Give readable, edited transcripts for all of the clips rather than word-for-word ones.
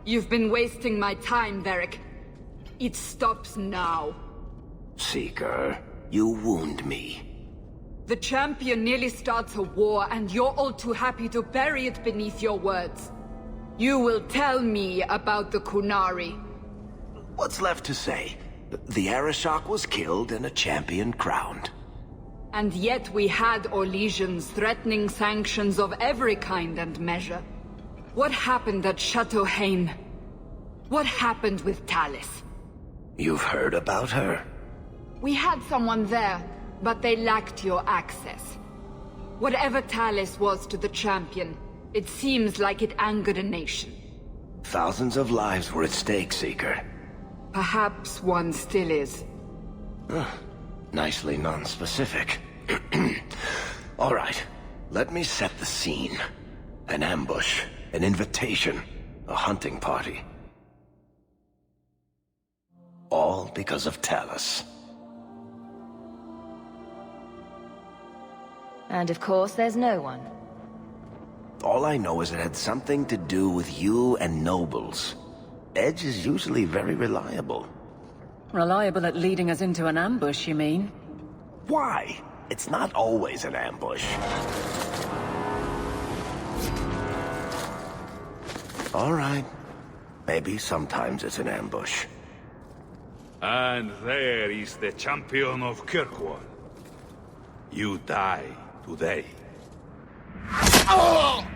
You've been wasting my time, Varric. It stops now. Seeker, you wound me. The champion nearly starts a war, and you're all too happy to bury it beneath your words. You will tell me about the Qunari. What's left to say? The Arishok was killed and a champion crowned. And yet we had Orlesians threatening sanctions of every kind and measure. What happened at Chateau Hain? What happened with Talis? You've heard about her? We had someone there, but they lacked your access. Whatever Talis was to the champion, it seems like it angered a nation. Thousands of lives were at stake, Seeker. Perhaps one still is. Nicely non-specific. All right, let me set the scene. An ambush, an invitation, a hunting party. All because of Talis. And of course, there's no one. All I know is it had something to do with you and nobles. Edge is usually very reliable. Reliable at leading us into an ambush, you mean? Why? It's not always an ambush. All right. Maybe sometimes it's an ambush. And there is the champion of Kirkwall. You die today. Oh!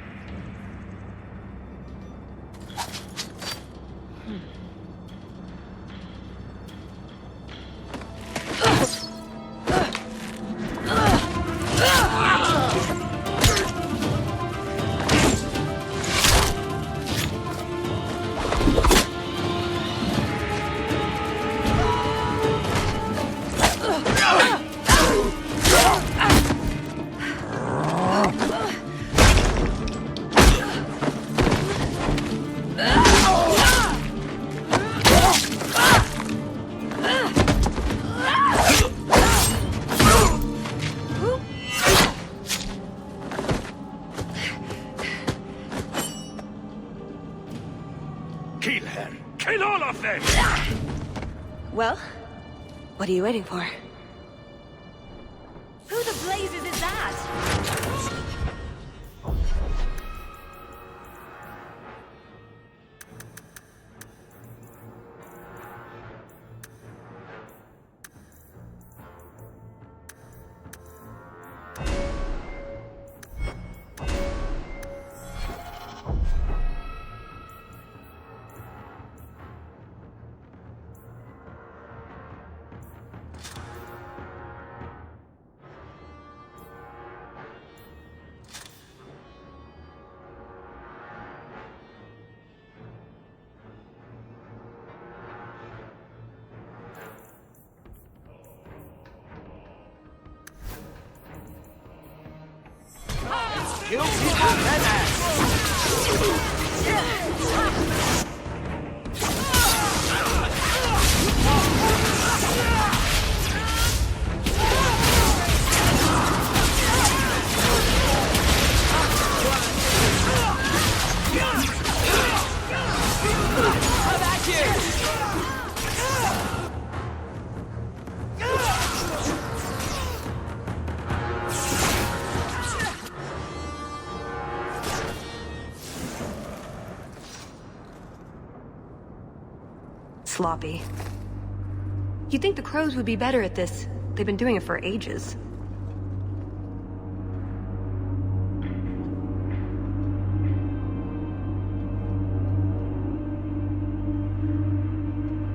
Kill her! Kill all of them! Well, what are you waiting for? Who the blazes is that? Sloppy. You'd think the crows would be better at this. They've been doing it for ages.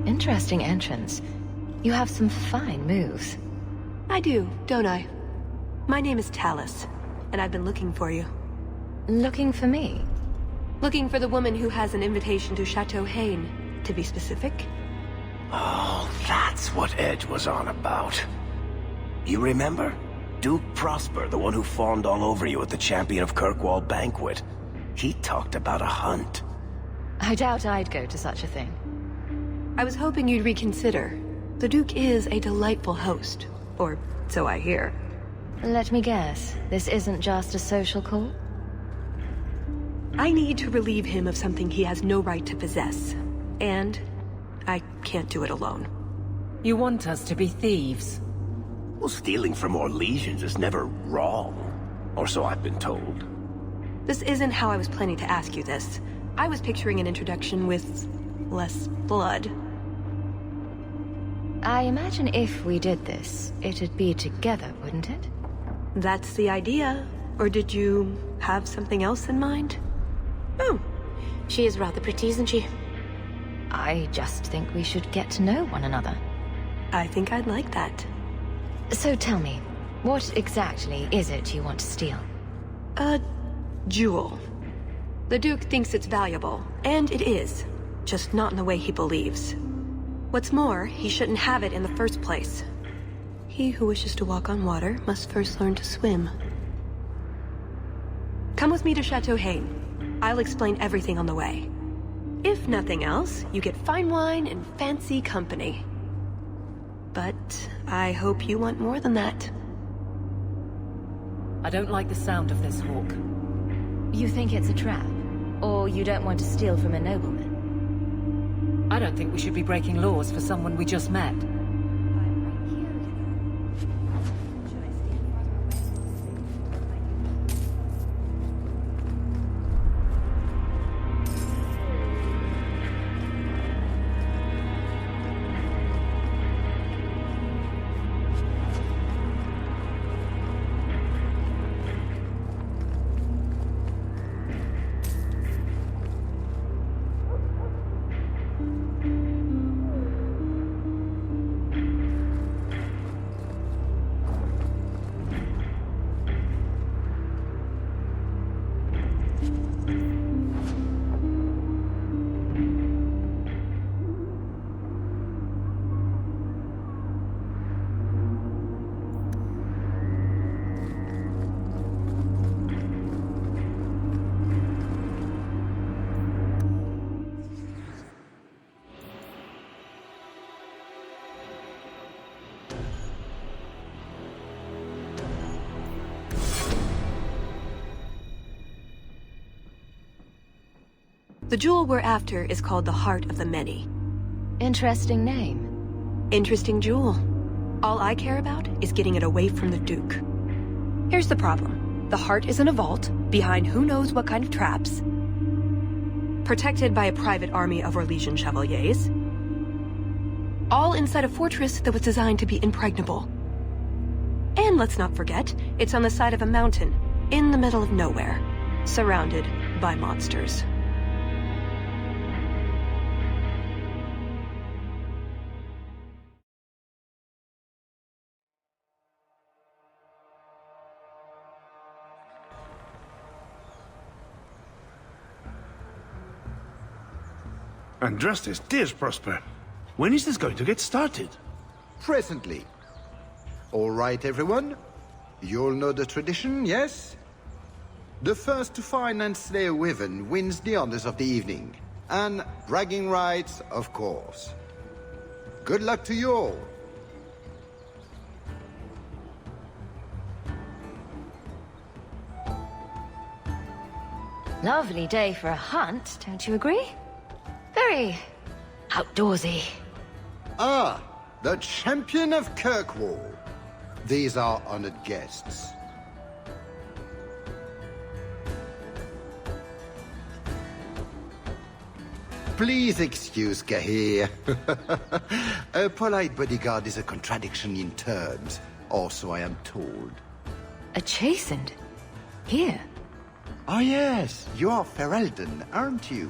Interesting entrance. You have some fine moves. I do, don't I? My name is Talis, and I've been looking for you. Looking for me? Looking for the woman who has an invitation to Chateau Hain, to be specific. Oh, that's what Edge was on about. You remember? Duke Prosper, the one who fawned all over you at the Champion of Kirkwall banquet. He talked about a hunt. I doubt I'd go to such a thing. I was hoping you'd reconsider. The Duke is a delightful host. Or so I hear. Let me guess, this isn't just a social call? I need to relieve him of something he has no right to possess. And I can't do it alone. You want us to be thieves? Well, stealing from Orlesians is never wrong. Or so I've been told. This isn't how I was planning to ask you this. I was picturing an introduction with less blood. I imagine if we did this, it'd be together, wouldn't it? That's the idea. Or did you have something else in mind? Oh, she is rather pretty, isn't she? I just think we should get to know one another. I think I'd like that. So tell me, what exactly is it you want to steal? A jewel. The Duke thinks it's valuable, and it is. Just not in the way he believes. What's more, he shouldn't have it in the first place. He who wishes to walk on water must first learn to swim. Come with me to Chateau Haine. I'll explain everything on the way. If nothing else, you get fine wine and fancy company. But I hope you want more than that. I don't like the sound of this, Hawk. You think it's a trap? Or you don't want to steal from a nobleman? I don't think we should be breaking laws for someone we just met. The jewel we're after is called the Heart of the Many. Interesting name. Interesting jewel. All I care about is getting it away from the Duke. Here's the problem. The heart is in a vault, behind who knows what kind of traps, protected by a private army of Orlesian chevaliers, all inside a fortress that was designed to be impregnable. And let's not forget, it's on the side of a mountain, in the middle of nowhere, surrounded by monsters. And Justice, dears Prosper, when is this going to get started? Presently. All right, everyone. You'll know the tradition, yes? The first to find and slay a wyvern wins the honors of the evening. And bragging rights, of course. Good luck to you all. Lovely day for a hunt, don't you agree? Very outdoorsy. Ah, the champion of Kirkwall. These are honored guests. Please excuse Cahir. A polite bodyguard is a contradiction in terms, or so I am told. A chastened? Here? Ah yes, you are Ferelden, aren't you?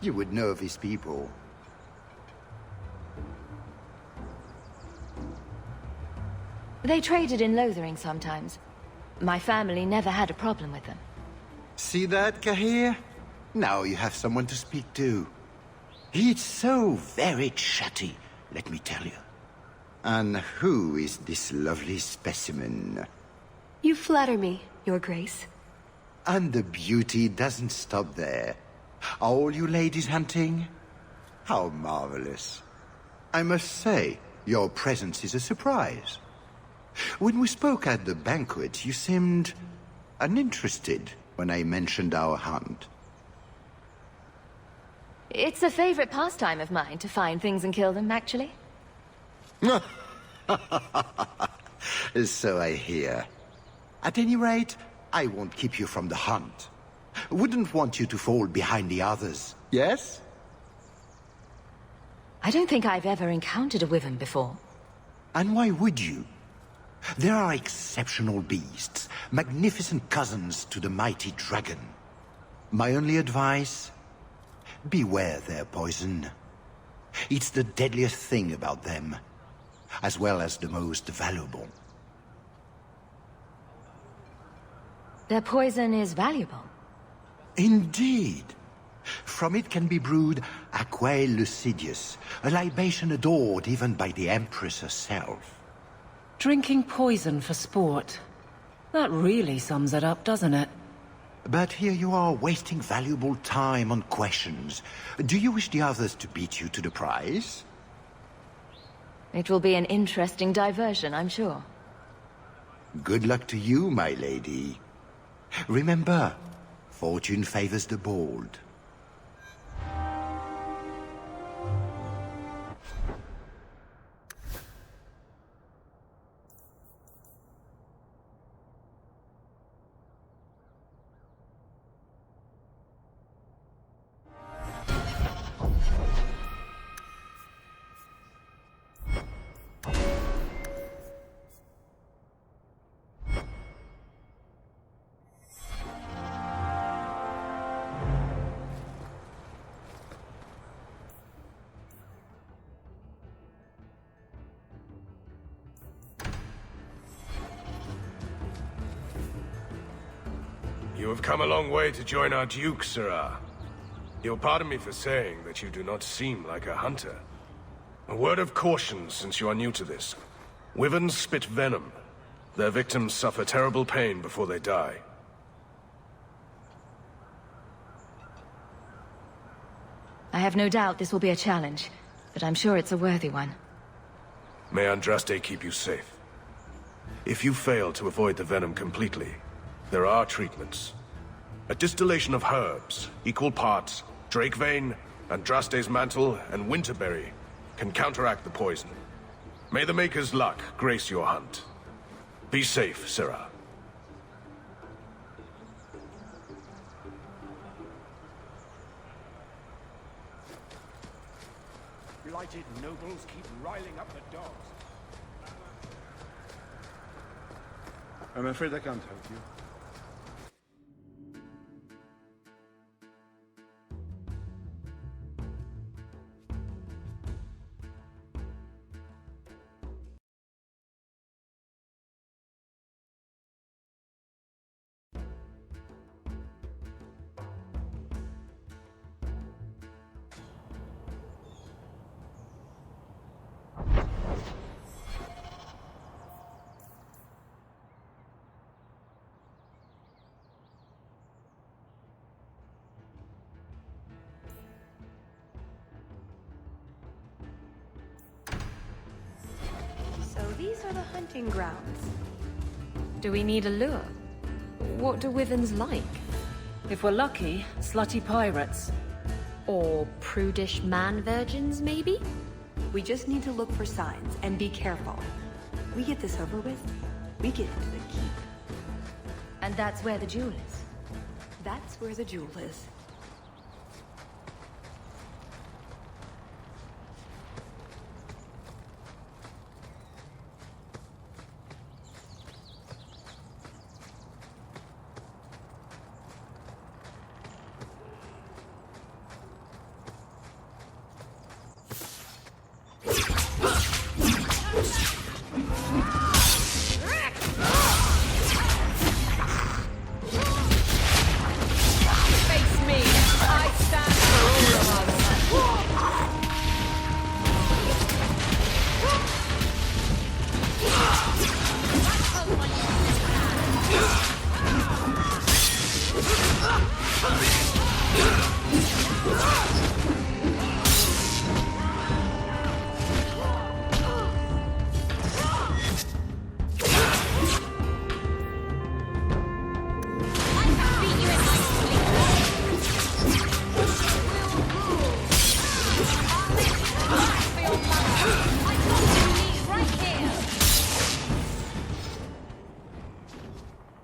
You would know these people. They traded in Lothering sometimes. My family never had a problem with them. See that, Cahir? Now you have someone to speak to. It's so very chatty, let me tell you. And who is this lovely specimen? You flatter me, Your Grace. And the beauty doesn't stop there. Are all you ladies hunting? How marvelous. I must say, your presence is a surprise. When we spoke at the banquet, you seemed uninterested. when I mentioned our hunt. It's a favorite pastime of mine to find things and kill them, actually. So I hear. At any rate, I won't keep you from the hunt. Wouldn't want you to fall behind the others, yes? I don't think I've ever encountered a wyvern before. And why would you? There are exceptional beasts, magnificent cousins to the mighty dragon. My only advice? Beware their poison. It's the deadliest thing about them, as well as the most valuable. Their poison is valuable. Indeed. From it can be brewed aquae lucidius, a libation adored even by the Empress herself. Drinking poison for sport. That really sums it up, doesn't it? But here you are wasting valuable time on questions. Do you wish the others to beat you to the prize? It will be an interesting diversion, I'm sure. Good luck to you, my lady. Remember, fortune favors the bold. You have come a long way to join our Duke, Sirrah. You'll pardon me for saying that you do not seem like a hunter. A word of caution since you are new to this. Wyverns spit venom. Their victims suffer terrible pain before they die. I have no doubt this will be a challenge, but I'm sure it's a worthy one. May Andraste keep you safe. If you fail to avoid the venom completely, there are treatments. A distillation of herbs, equal parts, drake vein, Andraste's mantle, and winterberry can counteract the poison. May the Maker's luck grace your hunt. Be safe, Sirrah. Blighted nobles keep riling up the dogs. I'm afraid I can't help you. So these are the hunting grounds. Do we need a lure? What do wyverns like? If we're lucky, slutty pirates. Or prudish man-virgins, maybe? We just need to look for signs and be careful. We get this over with, we get into the keep. And that's where the jewel is. That's where the jewel is. Face me!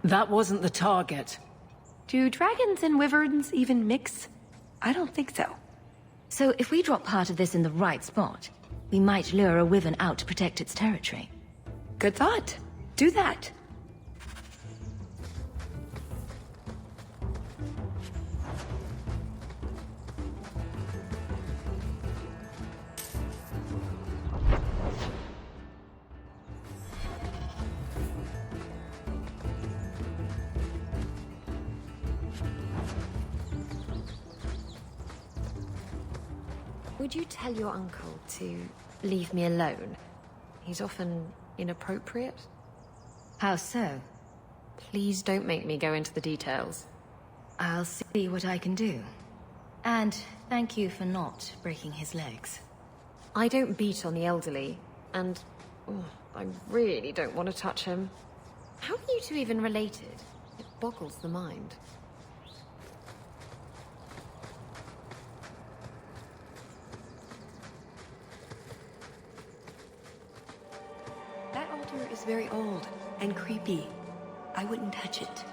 That wasn't the target. Do dragons and wyverns even mix? I don't think so. So if we drop part of this in the right spot, we might lure a wyvern out to protect its territory. Good thought. Do that. Would you tell your uncle to leave me alone? He's often inappropriate. How so? Please don't make me go into the details. I'll see what I can do. And thank you for not breaking his legs. I don't beat on the elderly, and I really don't want to touch him. How are you two even related? It boggles the mind. That altar is very old and creepy. I wouldn't touch it.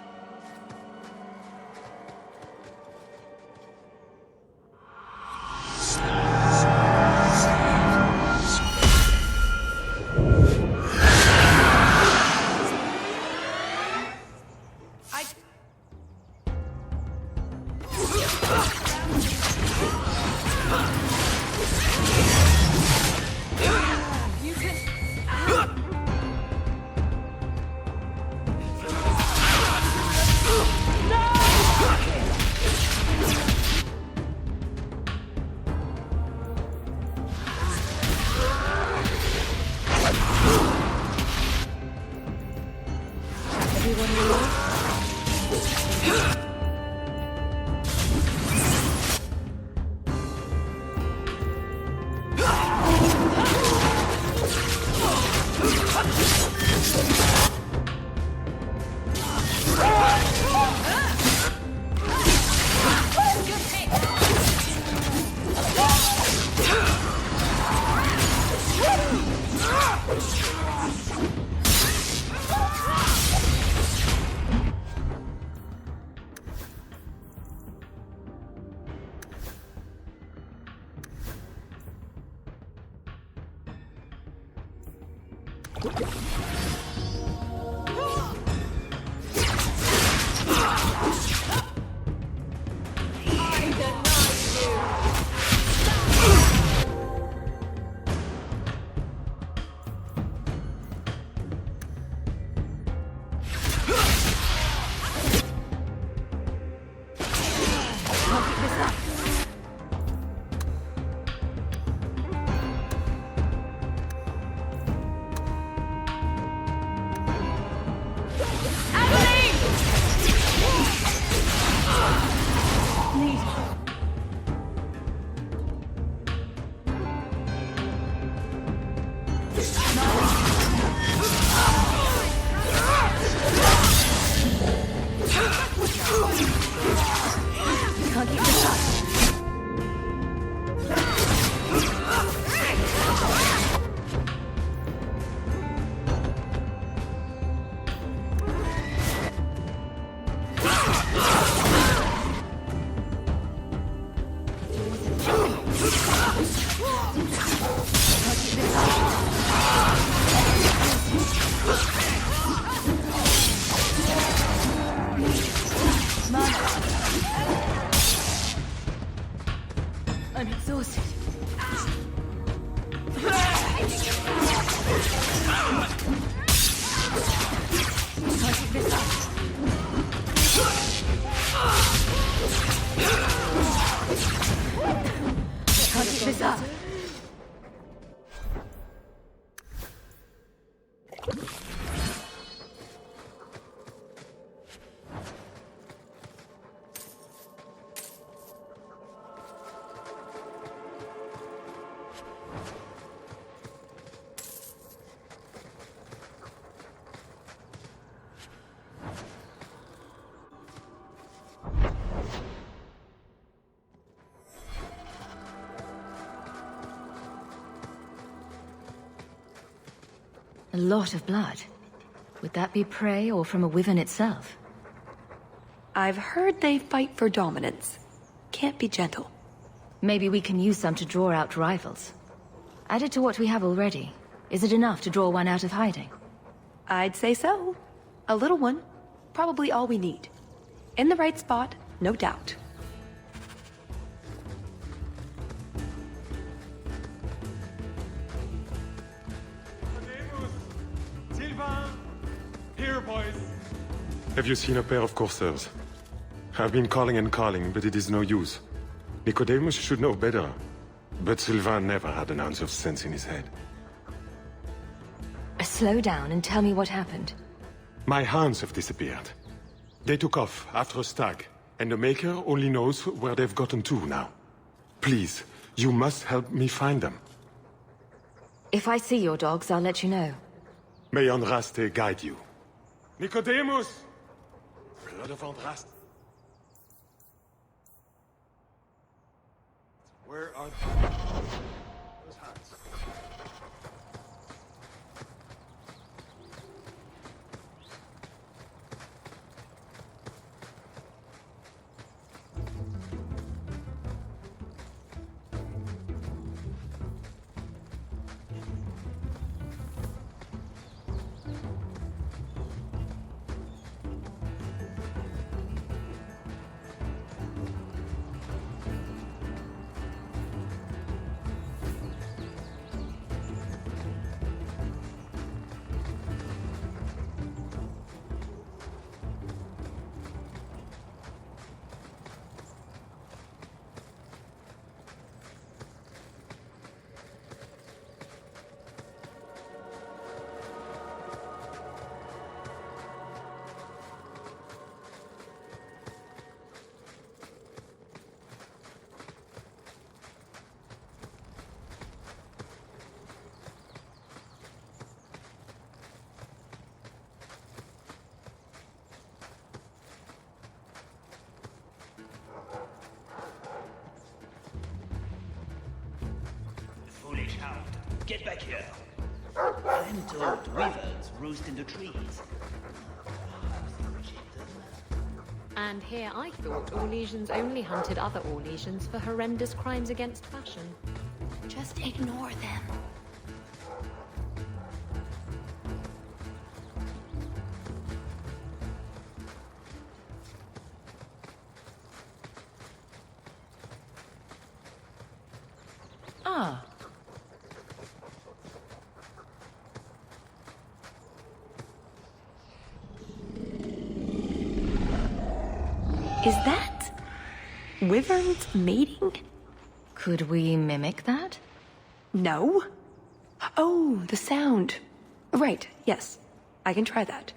I'm exhausted. Can't keep this up. Can't keep this up. A lot of blood. Would that be prey or from a wyvern itself? I've heard they fight for dominance. Can't be gentle. Maybe we can use some to draw out rivals. Added to what we have already, is it enough to draw one out of hiding? I'd say so. A little one. Probably all we need. In the right spot, no doubt. Here, boys. Have you seen a pair of coursers? I've been calling and calling, but it is no use. Nicodemus should know better, but Sylvain never had an ounce of sense in his head. Slow down and tell me what happened. My hounds have disappeared. They took off after a stag, and the Maker only knows where they've gotten to now. Please, you must help me find them. If I see your dogs, I'll let you know. May Andraste guide you. Nicodemus! Blood of Andraste. Where are those hands? Foolish hound, get back here. I'm told wyverns roost in the trees. And here I thought Orlesians only hunted other Orlesians for horrendous crimes against fashion. Just ignore them. Ah. Is that wyverns mating? Could we mimic that? No. Oh, the sound. Right, yes. I can try that.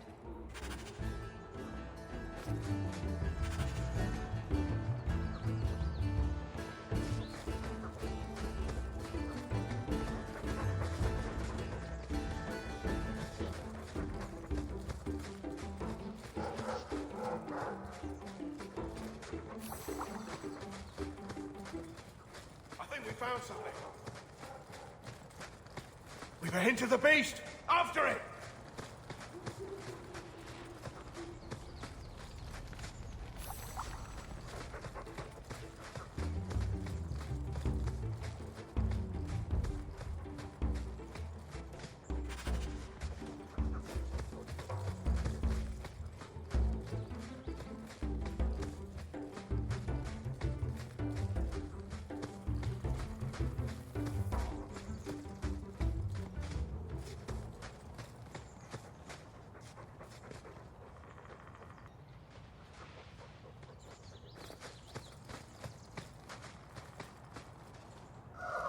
Found something. We've a hint of the beast! After it!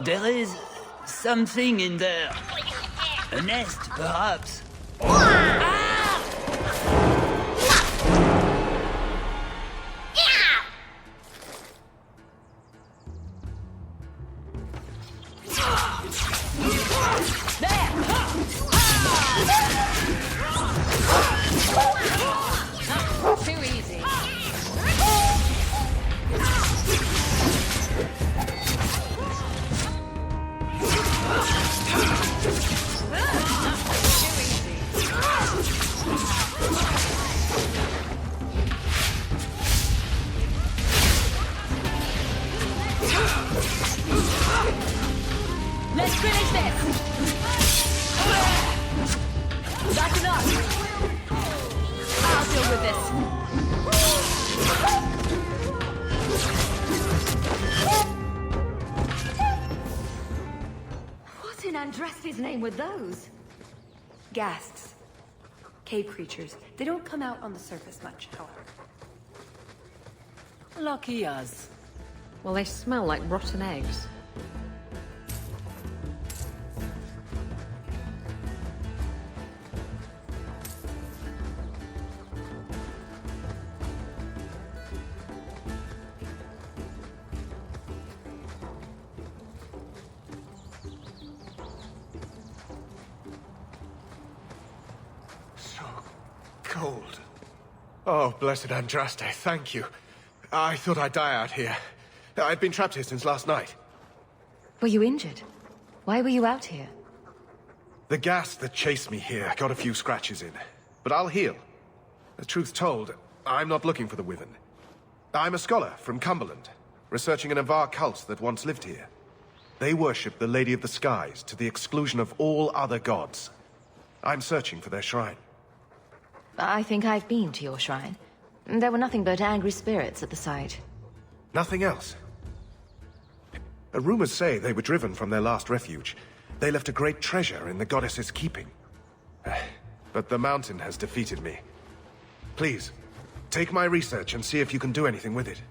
There is something in there. A nest, perhaps. Too easy. Andraste's name were those? Ghasts. Cave creatures. They don't come out on the surface much, however. Lucky us. Well, they smell like rotten eggs. Cold. Oh, blessed Andraste, thank you. I thought I'd die out here. I've been trapped here since last night. Were you injured? Why were you out here? The gas that chased me here got a few scratches in. But I'll heal. The truth told, I'm not looking for the Wyvern. I'm a scholar from Cumberland, researching an Avar cult that once lived here. They worship the Lady of the Skies to the exclusion of all other gods. I'm searching for their shrine. I think I've been to your shrine. There were nothing but angry spirits at the site. Nothing else? Rumors say they were driven from their last refuge. They left a great treasure in the goddess's keeping. But the mountain has defeated me. Please, take my research and see if you can do anything with it.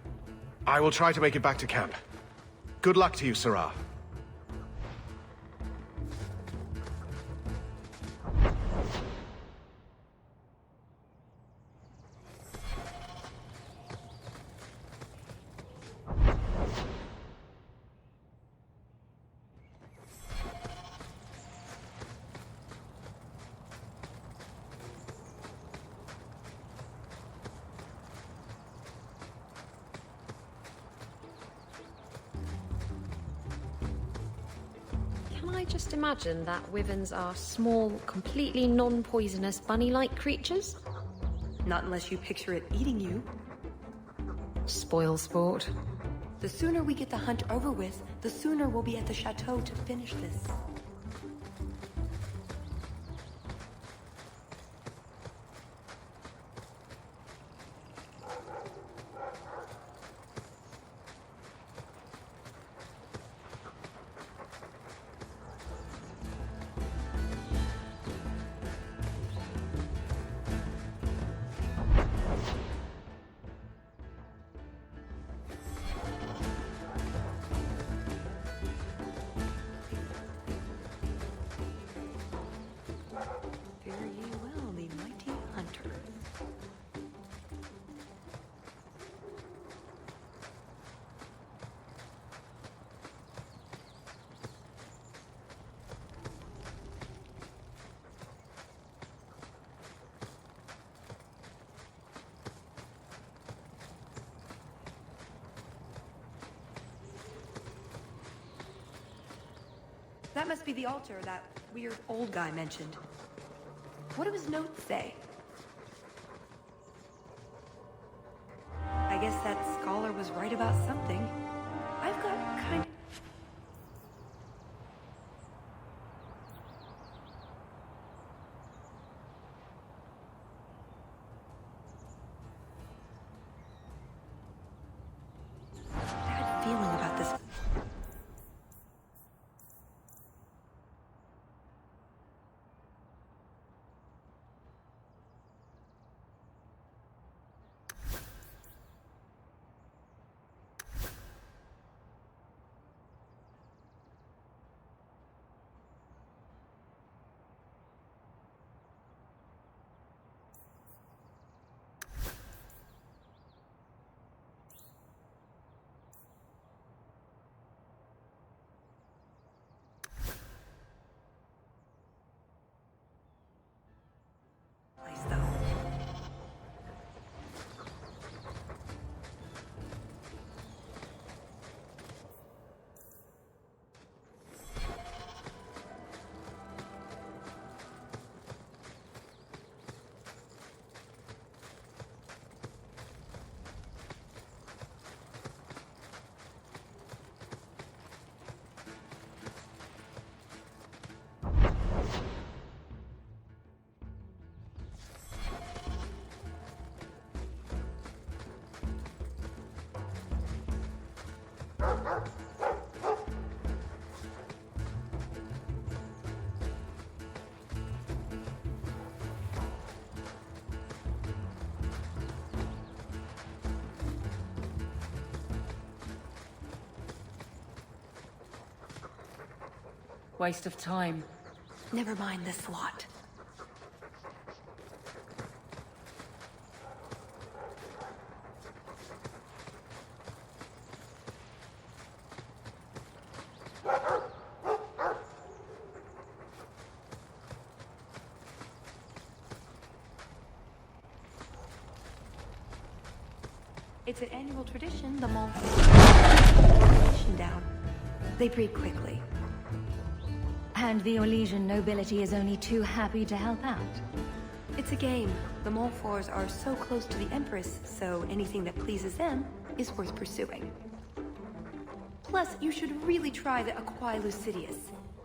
I will try to make it back to camp. Good luck to you, Sarah. I just imagine that wyverns are small, completely non-poisonous, bunny-like creatures? Not unless you picture it eating you. Spoil sport. The sooner we get the hunt over with, the sooner we'll be at the chateau to finish this. That must be the altar that weird old guy mentioned. What do his notes say? I guess that scholar was right about something. I've got kind of... bad feeling about this. Waste of time. Never mind this lot. It's an annual tradition, the mall down. They breed quickly. And the Orlesian nobility is only too happy to help out. It's a game. The Montforts are so close to the Empress, so anything that pleases them is worth pursuing. Plus, you should really try the Aquae Lucidius.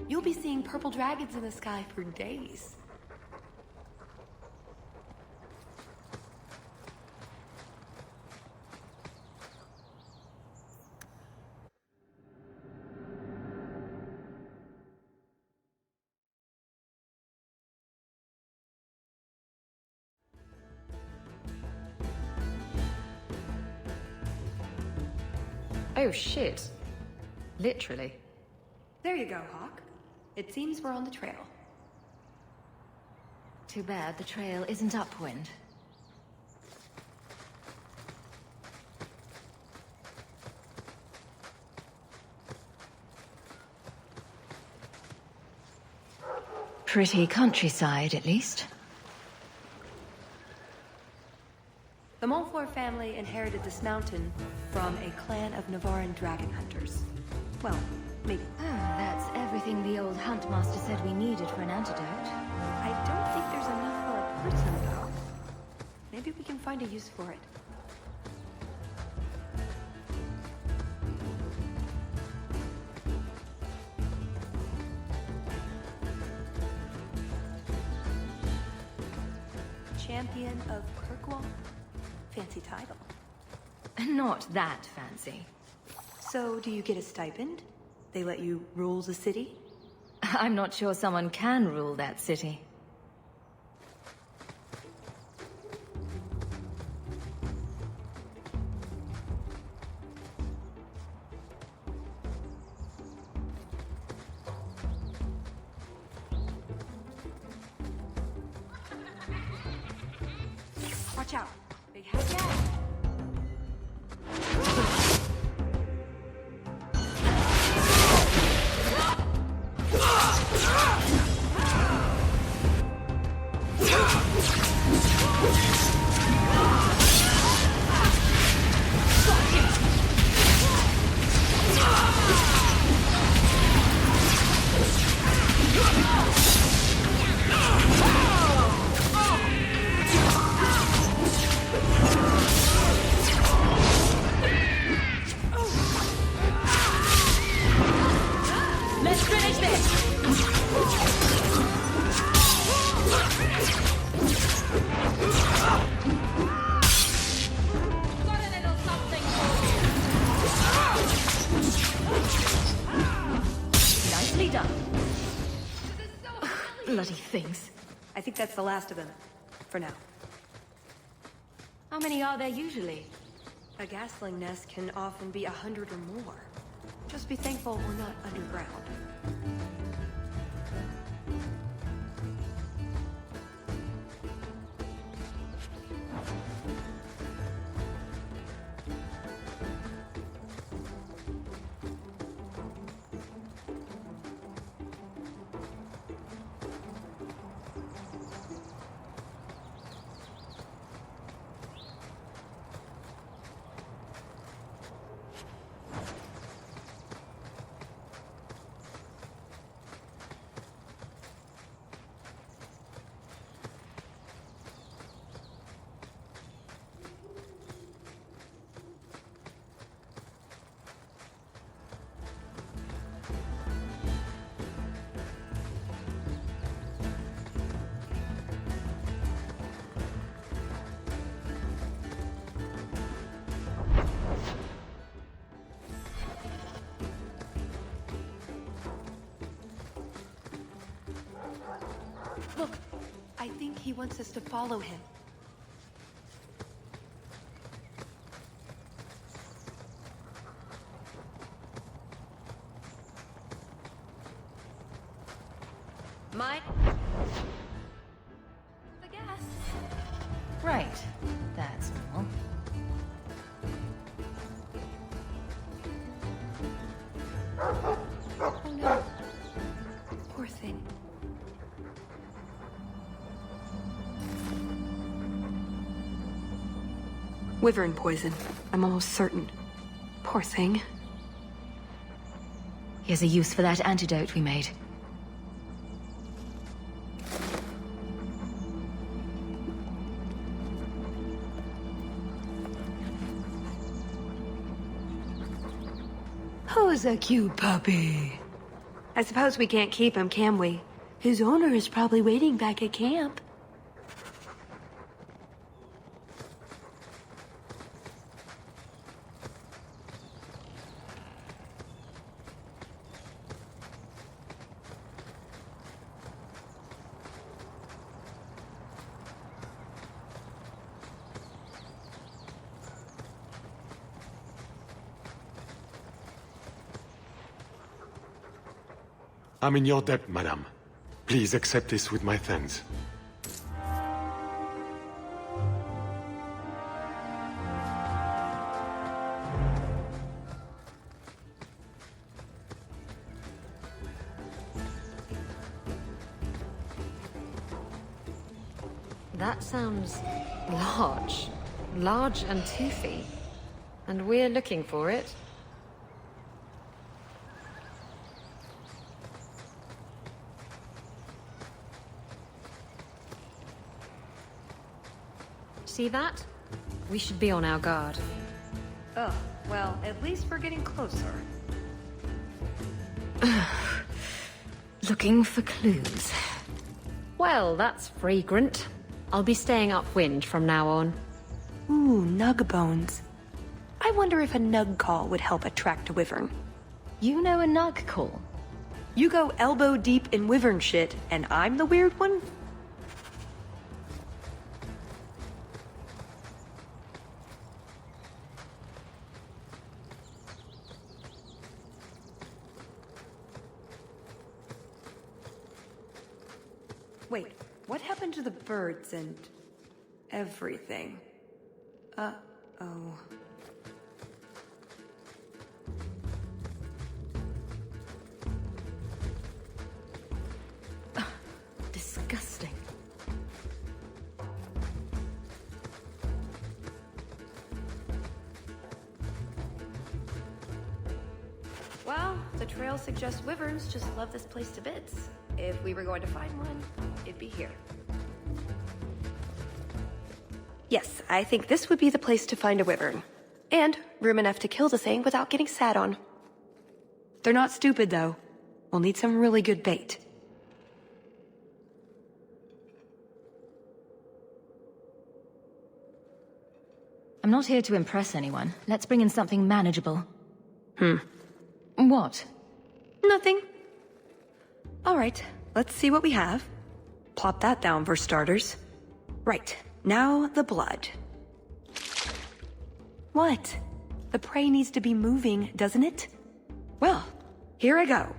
You'll be seeing purple dragons in the sky for days. Oh shit. Literally. There you go, Hawk. It seems we're on the trail. Too bad the trail isn't upwind. Pretty countryside, at least. The Montfort family inherited this mountain from a clan of Navarran dragon hunters. Well, maybe. Oh, that's everything the old huntmaster said we needed for an antidote. I don't think there's enough for a person, though. Maybe we can find a use for it. Champion of Kirkwall? Fancy title. Not that fancy. So, do you get a stipend? They let you rule the city? I'm not sure someone can rule that city. Watch out. Big head down. Bloody things. I think that's the last of them. For now. How many are there usually? A gasling nest can often be 100 or more. Just be thankful we're not underground. Look, I think he wants us to follow him. My... the guests. Right. That's all. Oh no. Poor thing. Wyvern poison. I'm almost certain. Poor thing. Here's a use for that antidote we made. Who's a cute puppy? I suppose we can't keep him, can we? His owner is probably waiting back at camp. I'm in your debt, madame. Please accept this with my thanks. That sounds large. Large and toothy. And we're looking for it. See that? We should be on our guard. Oh, well, at least we're getting closer. Looking for clues. Well, that's fragrant. I'll be staying upwind from now on. Ooh, nug bones. I wonder if a nug call would help attract a wyvern. You know a nug call? You go elbow deep in wyvern shit, and I'm the weird one? Wait, what happened to the birds and everything? Uh-oh. Disgusting. Well, the trail suggests wyverns just love this place to bits. If we were going to find one, it'd be here. Yes, I think this would be the place to find a wyvern. And room enough to kill the thing without getting sat on. They're not stupid, though. We'll need some really good bait. I'm not here to impress anyone. Let's bring in something manageable. What? Nothing. All right, let's see what we have. Plop that down for starters. Right, now the blood. What? The prey needs to be moving, doesn't it? Well, here I go.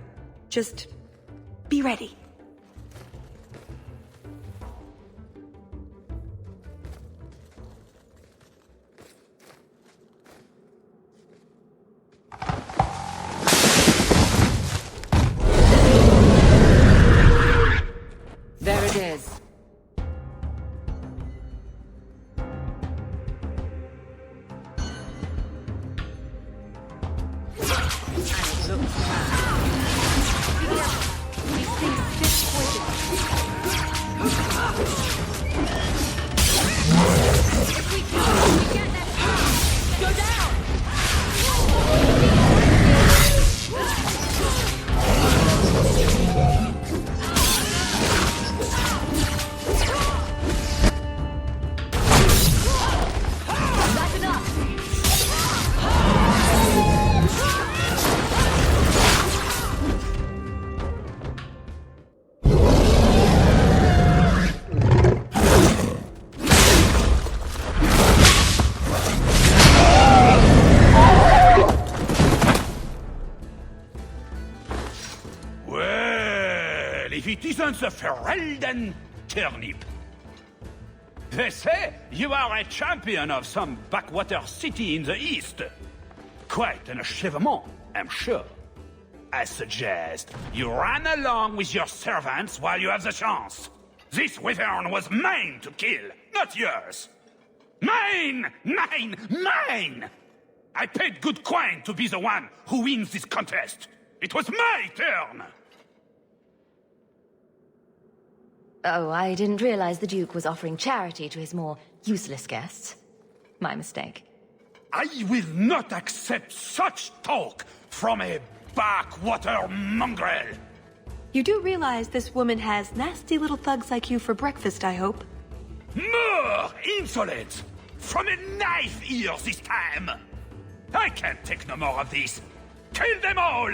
Just be ready. There it is. if it isn't the Ferelden turnip. They say you are a champion of some backwater city in the east. Quite an achievement, I'm sure. I suggest you run along with your servants while you have the chance. This wyvern was mine to kill, not yours. Mine! Mine! Mine! I paid good coin to be the one who wins this contest. It was my turn! Oh, I didn't realize the Duke was offering charity to his more useless guests. My mistake. I will not accept such talk from a backwater mongrel! You do realize this woman has nasty little thugs like you for breakfast, I hope? More insolence! From a knife ear this time! I can't take no more of this. Kill them all!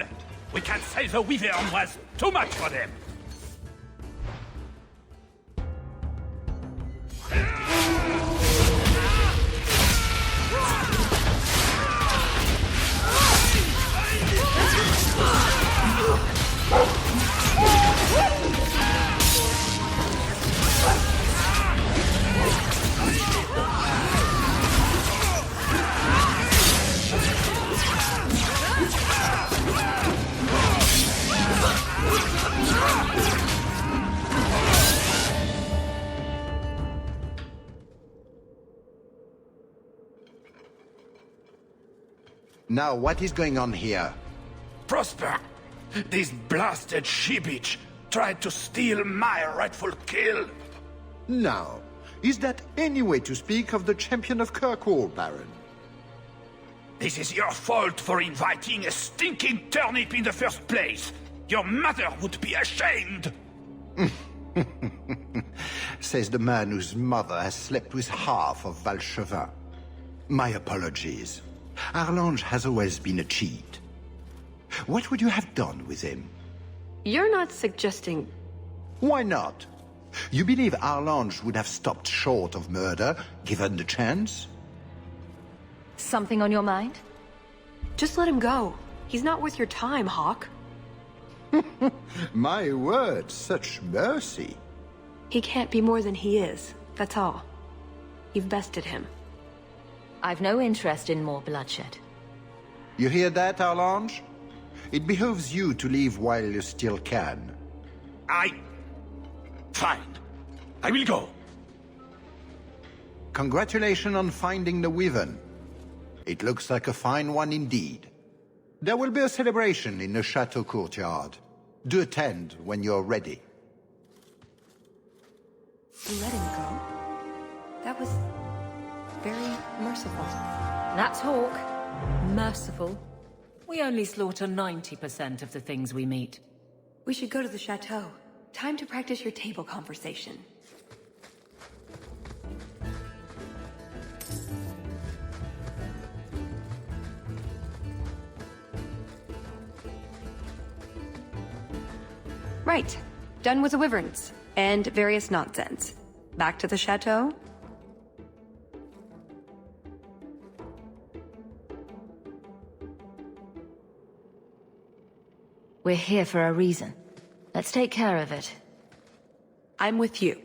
We can't say the wyvern was too much for them. Now, what is going on here? Prosper! This blasted she-bitch tried to steal my rightful kill! Now, is that any way to speak of the champion of Kirkwall, Baron? This is your fault for inviting a stinking turnip in the first place! Your mother would be ashamed! Says the man whose mother has slept with half of Valchevin. My apologies. Arlange has always been a cheat. What would you have done with him? You're not suggesting... Why not? You believe Arlange would have stopped short of murder, given the chance? Something on your mind? Just let him go. He's not worth your time, Hawk. My word, such mercy. He can't be more than he is, that's all. You've bested him. I've no interest in more bloodshed. You hear that, Arlange? It behooves you to leave while you still can. Fine. I will go. Congratulations on finding the Wyvern. It looks like a fine one indeed. There will be a celebration in the chateau courtyard. Do attend when you're ready. You let him go? That was... very merciful. That's Hawk. Merciful. We only slaughter 90% of the things we meet. We should go to the chateau. Time to practice your table conversation. Right. Done with the wyverns. And various nonsense. Back to the chateau? We're here for a reason. Let's take care of it. I'm with you.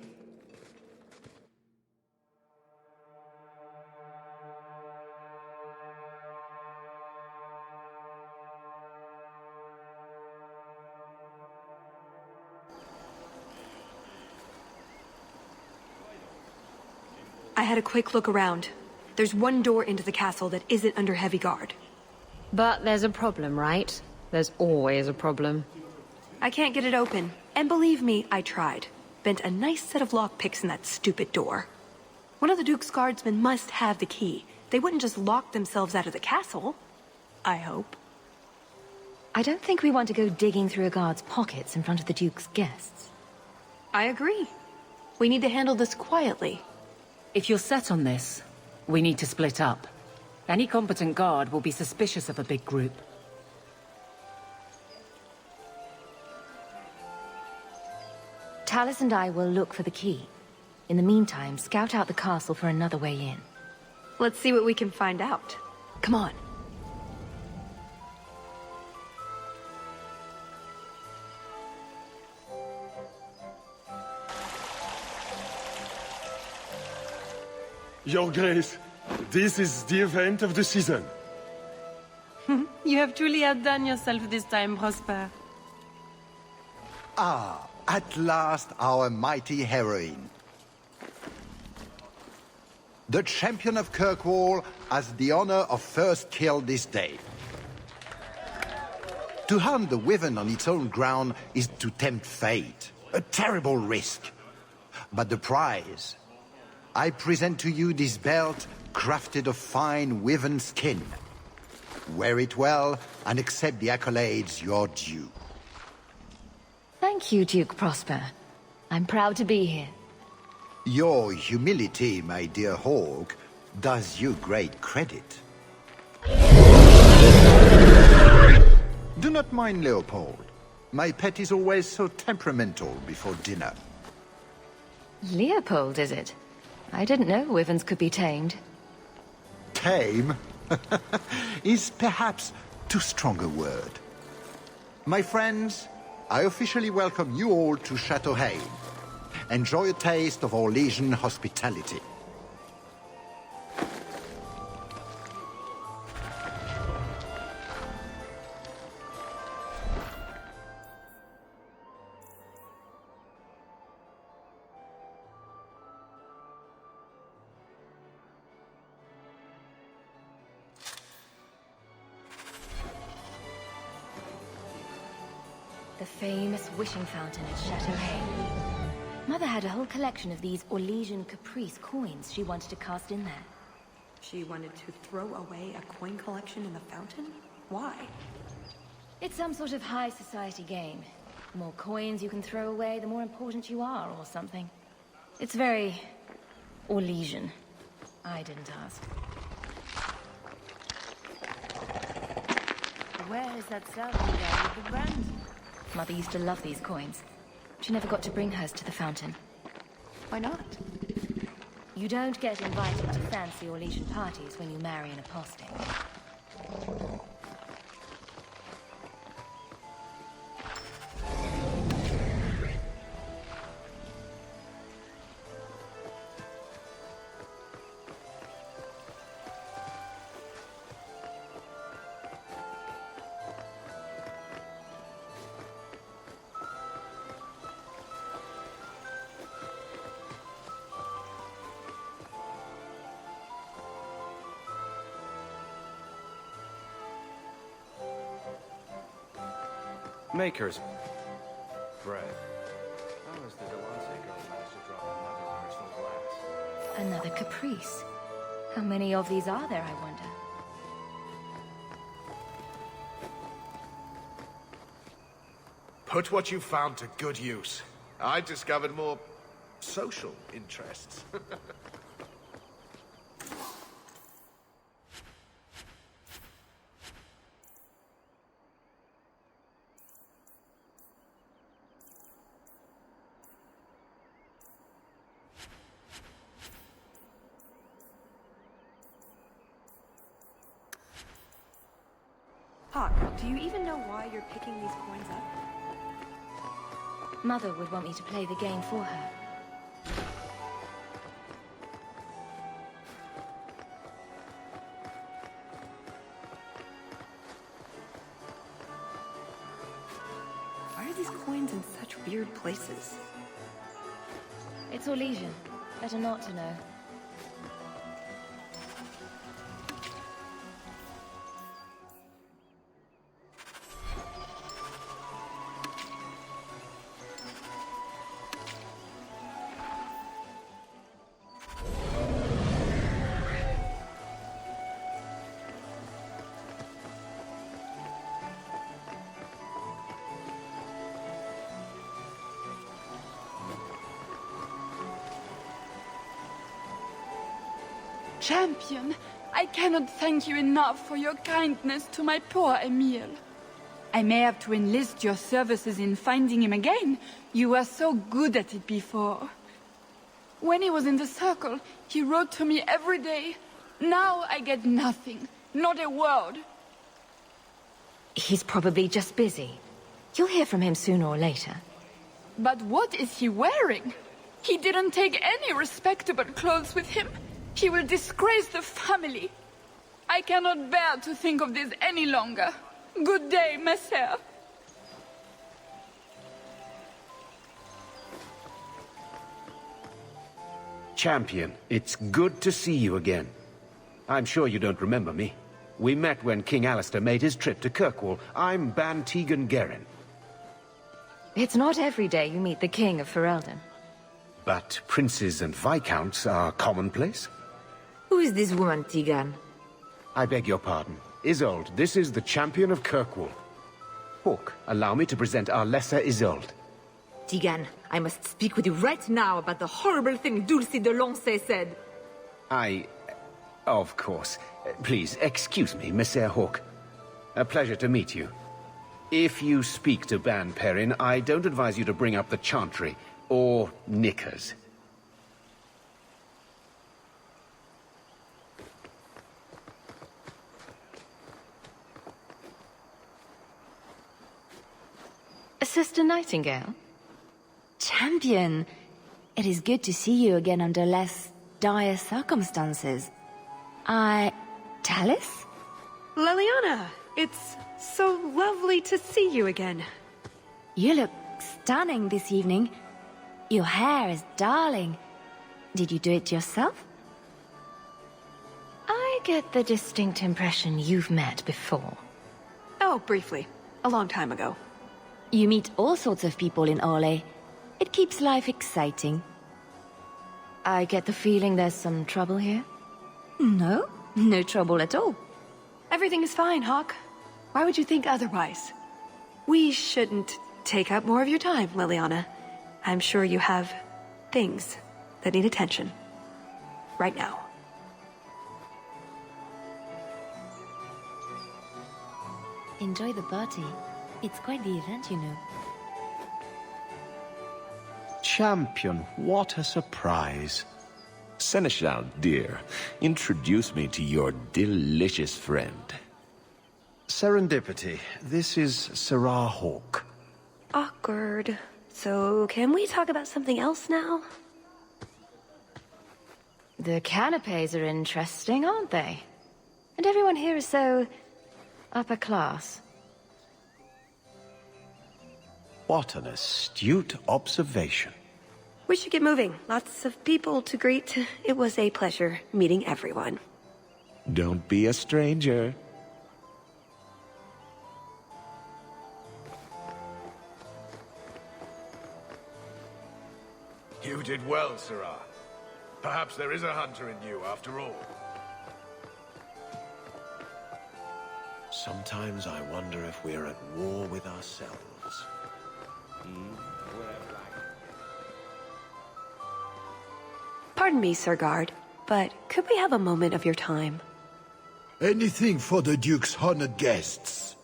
I had a quick look around. There's one door into the castle that isn't under heavy guard. But there's a problem, right? There's always a problem. I can't get it open. And believe me, I tried. Bent a nice set of lockpicks in that stupid door. One of the Duke's guardsmen must have the key. They wouldn't just lock themselves out of the castle. I hope. I don't think we want to go digging through a guard's pockets in front of the Duke's guests. I agree. We need to handle this quietly. If you're set on this, we need to split up. Any competent guard will be suspicious of a big group. Tallis and I will look for the key. In the meantime, scout out the castle for another way in. Let's see what we can find out. Come on. Your Grace, this is the event of the season. You have truly outdone yourself this time, Prosper. Ah, at last our mighty heroine. The champion of Kirkwall has the honor of first kill this day. To hunt the Wyvern on its own ground is to tempt fate. A terrible risk. But the prize... I present to you this belt crafted of fine Wyvern skin. Wear it well and accept the accolades you're due. Thank you, Duke Prosper. I'm proud to be here. Your humility, my dear Hawk, does you great credit. Do not mind Leopold. My pet is always so temperamental before dinner. Leopold, is it? I didn't know Wyverns could be tamed. Tame is perhaps too strong a word. My friends, I officially welcome you all to Chateau Hain. Enjoy a taste of Orlesian hospitality. The famous wishing fountain at Chateau Hain. Mother had a whole collection of these Orlesian caprice coins she wanted to cast in there. She wanted to throw away a coin collection in the fountain? Why? It's some sort of high society game. The more coins you can throw away, the more important you are, or something. It's very... Orlesian. I didn't ask. Where is that serving girl with the brand? Mother used to love these coins. She never got to bring hers to the fountain. Why not? You don't get invited to fancy Orlesian parties when you marry an apostate. Maker's bread. How is the Delance girl managed to drop another personal glass? Another caprice. How many of these are there, I wonder? Put what you found to good use. I discovered more social interests. Hawk, do you even know why you're picking these coins up? Mother would want me to play the game for her. Why are these coins in such weird places? It's Orlesian. Better not to know. Champion, I cannot thank you enough for your kindness to my poor Emile. I may have to enlist your services in finding him again. You were so good at it before. When he was in the circle, he wrote to me every day. Now I get nothing, not a word. He's probably just busy. You'll hear from him sooner or later. But what is he wearing? He didn't take any respectable clothes with him. He will disgrace the family. I cannot bear to think of this any longer. Good day, Messer. Champion, it's good to see you again. I'm sure you don't remember me. We met when King Alistair made his trip to Kirkwall. I'm Ban Tegan Gerin. It's not every day you meet the King of Ferelden. But princes and viscounts are commonplace. Who is this woman, Tegan? I beg your pardon. Isolde, this is the champion of Kirkwall. Hawk, allow me to present our lesser Isolde. Tegan, I must speak with you right now about the horrible thing Dulce de Lancey said. Of course. Please, excuse me, Messer Hawk. A pleasure to meet you. If you speak to Ban Perrin, I don't advise you to bring up the Chantry, or knickers. Sister Nightingale? Champion, it is good to see you again under less dire circumstances. Talis? Leliana, it's so lovely to see you again. You look stunning this evening. Your hair is darling. Did you do it yourself? I get the distinct impression you've met before. Oh, briefly. A long time ago. You meet all sorts of people in Orlais. It keeps life exciting. I get the feeling there's some trouble here? No, no trouble at all. Everything is fine, Hawk. Why would you think otherwise? We shouldn't take up more of your time, Leliana. I'm sure you have things that need attention. Right now. Enjoy the party. It's quite the event, you know. Champion, what a surprise. Seneschal, dear, introduce me to your delicious friend. Serendipity. This is Sarah Hawk. Awkward. So, can we talk about something else now? The canapes are interesting, aren't they? And everyone here is so upper class. What an astute observation. We should get moving. Lots of people to greet. It was a pleasure meeting everyone. Don't be a stranger. You did well, Sarah. Perhaps there is a hunter in you after all. Sometimes I wonder if we're at war with ourselves. Pardon me, Sir Guard, but could we have a moment of your time? Anything for the Duke's honored guests.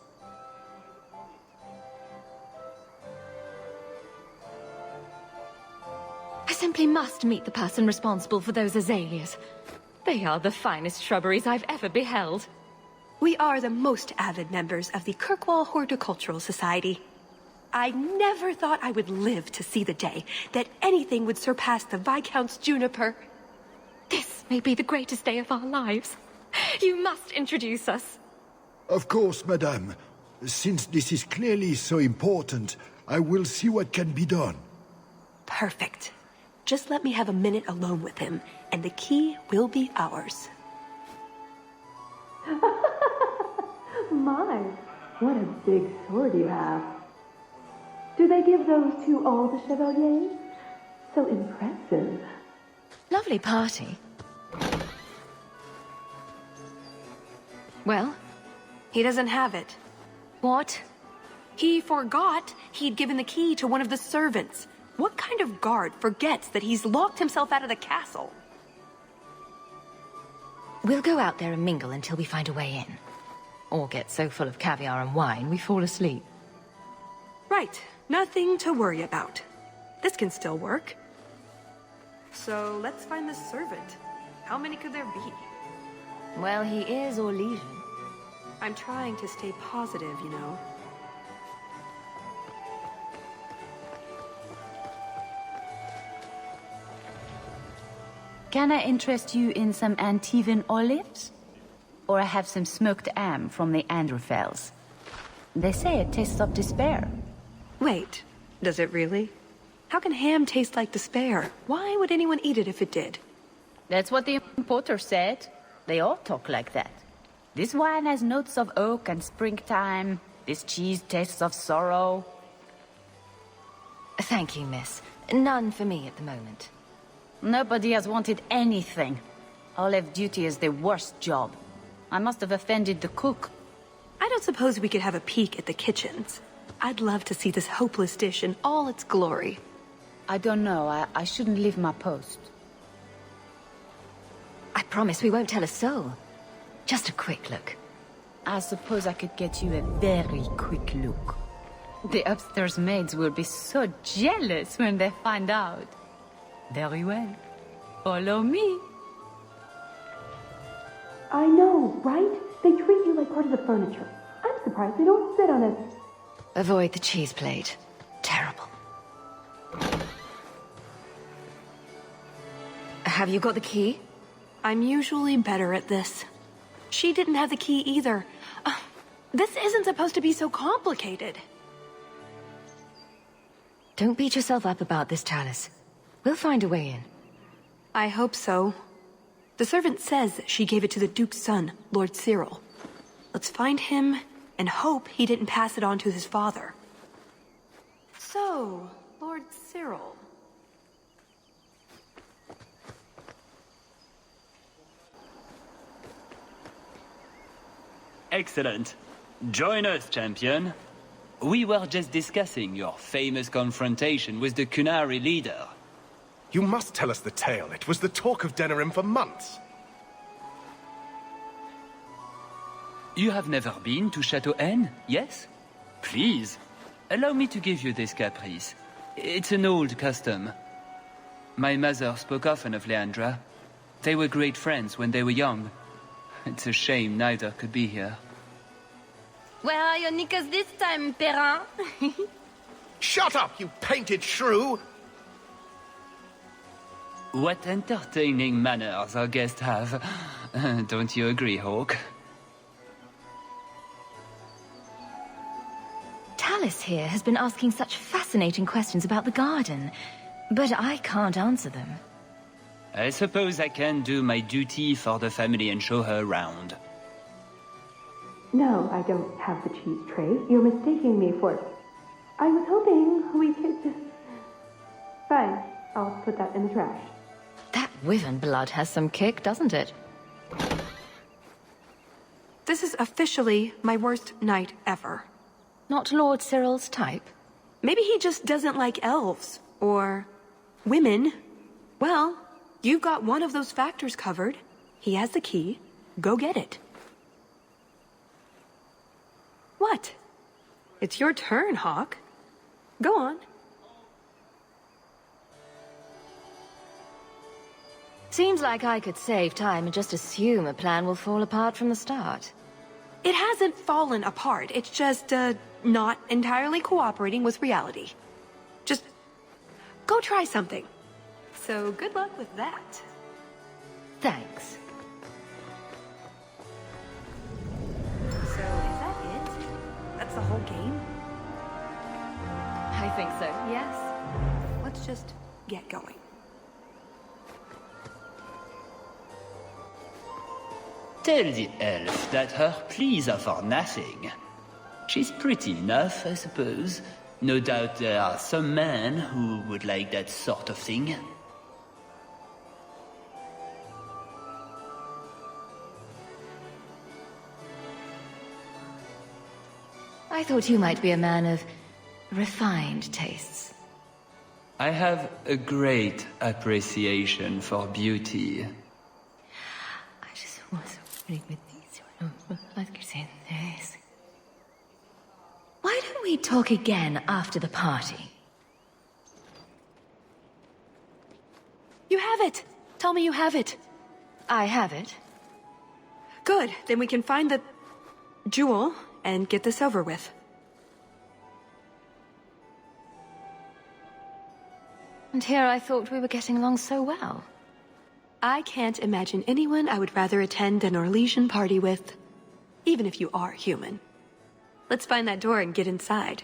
I simply must meet the person responsible for those azaleas. They are the finest shrubberies I've ever beheld. We are the most avid members of the Kirkwall Horticultural Society. I never thought I would live to see the day that anything would surpass the Viscount's juniper. This may be the greatest day of our lives. You must introduce us. Of course, madame. Since this is clearly so important, I will see what can be done. Perfect. Just let me have a minute alone with him, and the key will be ours. My, what a big sword you have. Do they give those to all the chevaliers? So impressive. Lovely party. Well? He doesn't have it. What? He forgot he'd given the key to one of the servants. What kind of guard forgets that he's locked himself out of the castle? We'll go out there and mingle until we find a way in. Or get so full of caviar and wine we fall asleep. Right. Nothing to worry about. This can still work. So let's find the servant. How many could there be? Well, he is Orlesian. I'm trying to stay positive, you know. Can I interest you in some Antivan olives? Or I have some smoked ham from the Androfels. They say it tastes of despair. Wait, does it really? How can ham taste like despair? Why would anyone eat it if it did? That's what the importer said. They all talk like that. This wine has notes of oak and springtime. This cheese tastes of sorrow. Thank you, miss. None for me at the moment. Nobody has wanted anything. Olive duty is the worst job. I must have offended the cook. I don't suppose we could have a peek at the kitchens. I'd love to see this hopeless dish in all its glory. I don't know. I shouldn't leave my post. I promise we won't tell a soul. Just a quick look. I suppose I could get you a very quick look. The upstairs maids will be so jealous when they find out. Very well. Follow me. I know, right? They treat you like part of the furniture. I'm surprised they don't sit on it. Avoid the cheese plate. Terrible. Have you got the key? I'm usually better at this. She didn't have the key either. This isn't supposed to be so complicated. Don't beat yourself up about this, Chalice. We'll find a way in. I hope so. The servant says she gave it to the Duke's son, Lord Cyril. Let's find him and hope he didn't pass it on to his father. So, Lord Cyril. Excellent. Join us, champion. We were just discussing your famous confrontation with the Kunari leader. You must tell us the tale. It was the talk of Denerim for months. You have never been to Chateau N, yes? Please, allow me to give you this caprice. It's an old custom. My mother spoke often of Leandra. They were great friends when they were young. It's a shame neither could be here. Where are your knickers this time, Perrin? Shut up, you painted shrew! What entertaining manners our guests have. Don't you agree, Hawk? Tallis here has been asking such fascinating questions about the garden, but I can't answer them. I suppose I can do my duty for the family and show her around. No, I don't have the cheese tray. You're mistaking me for... I was hoping we could just... Fine, I'll put that in the trash. That wyvern blood has some kick, doesn't it? This is officially my worst night ever. Not Lord Cyril's type? Maybe he just doesn't like elves. Or... women. Well, you've got one of those factors covered. He has the key. Go get it. What? It's your turn, Hawk. Go on. Seems like I could save time and just assume a plan will fall apart from the start. It hasn't fallen apart. It's just, not entirely cooperating with reality. Just go try something. So good luck with that. Thanks. So is that it? That's the whole game? I think so, yes. Let's just get going. Tell the elf that her pleas are for nothing. She's pretty enough, I suppose. No doubt there are some men who would like that sort of thing. I thought you might be a man of refined tastes. I have a great appreciation for beauty. I just was with these. Why don't we talk again after the party? You have it! Tell me you have it. I have it. Good, then we can find the jewel and get this over with. And here I thought we were getting along so well. I can't imagine anyone I would rather attend an Orlesian party with, even if you are human. Let's find that door and get inside.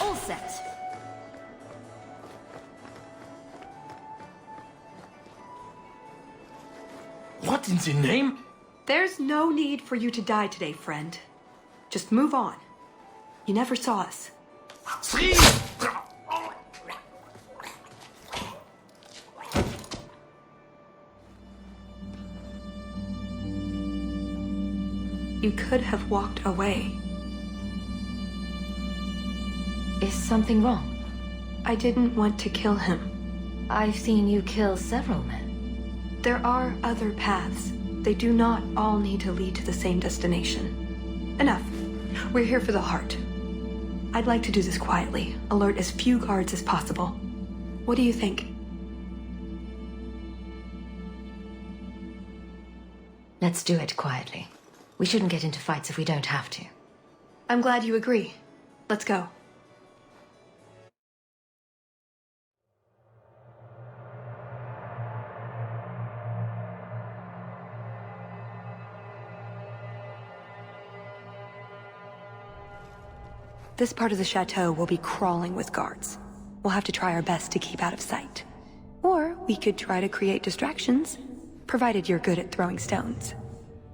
All set. What in the name? There's no need for you to die today, friend. Just move on. You never saw us. You could have walked away. Is something wrong? I didn't want to kill him. I've seen you kill several men. There are other paths. They do not all need to lead to the same destination. Enough. We're here for the heart. I'd like to do this quietly, alert as few guards as possible. What do you think? Let's do it quietly. We shouldn't get into fights if we don't have to. I'm glad you agree. Let's go. This part of the chateau will be crawling with guards. We'll have to try our best to keep out of sight. Or we could try to create distractions, provided you're good at throwing stones.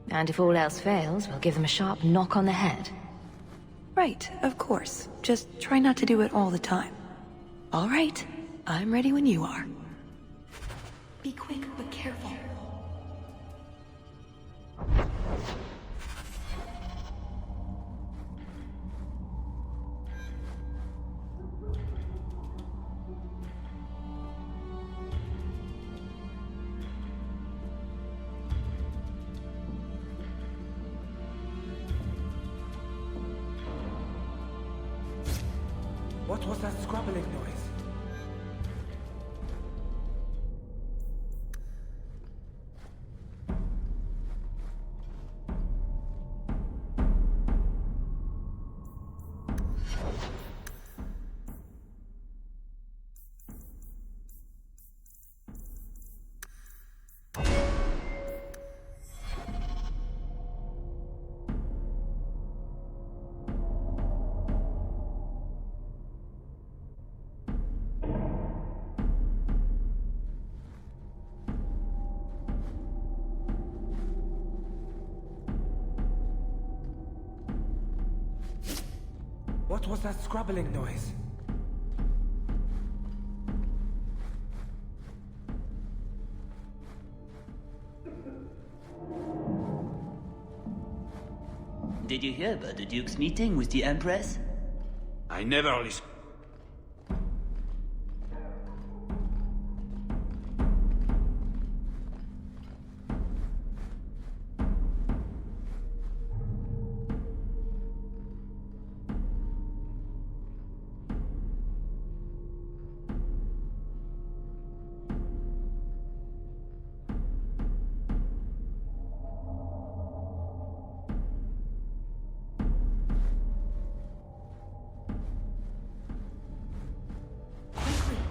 And if all else fails, we'll give them a sharp knock on the head. Right, of course. Just try not to do it all the time. All right, I'm ready when you are. Be quick, but careful. What was that scrabbling noise? What was that scrabbling noise? Did you hear about the Duke's meeting with the Empress? I never listen.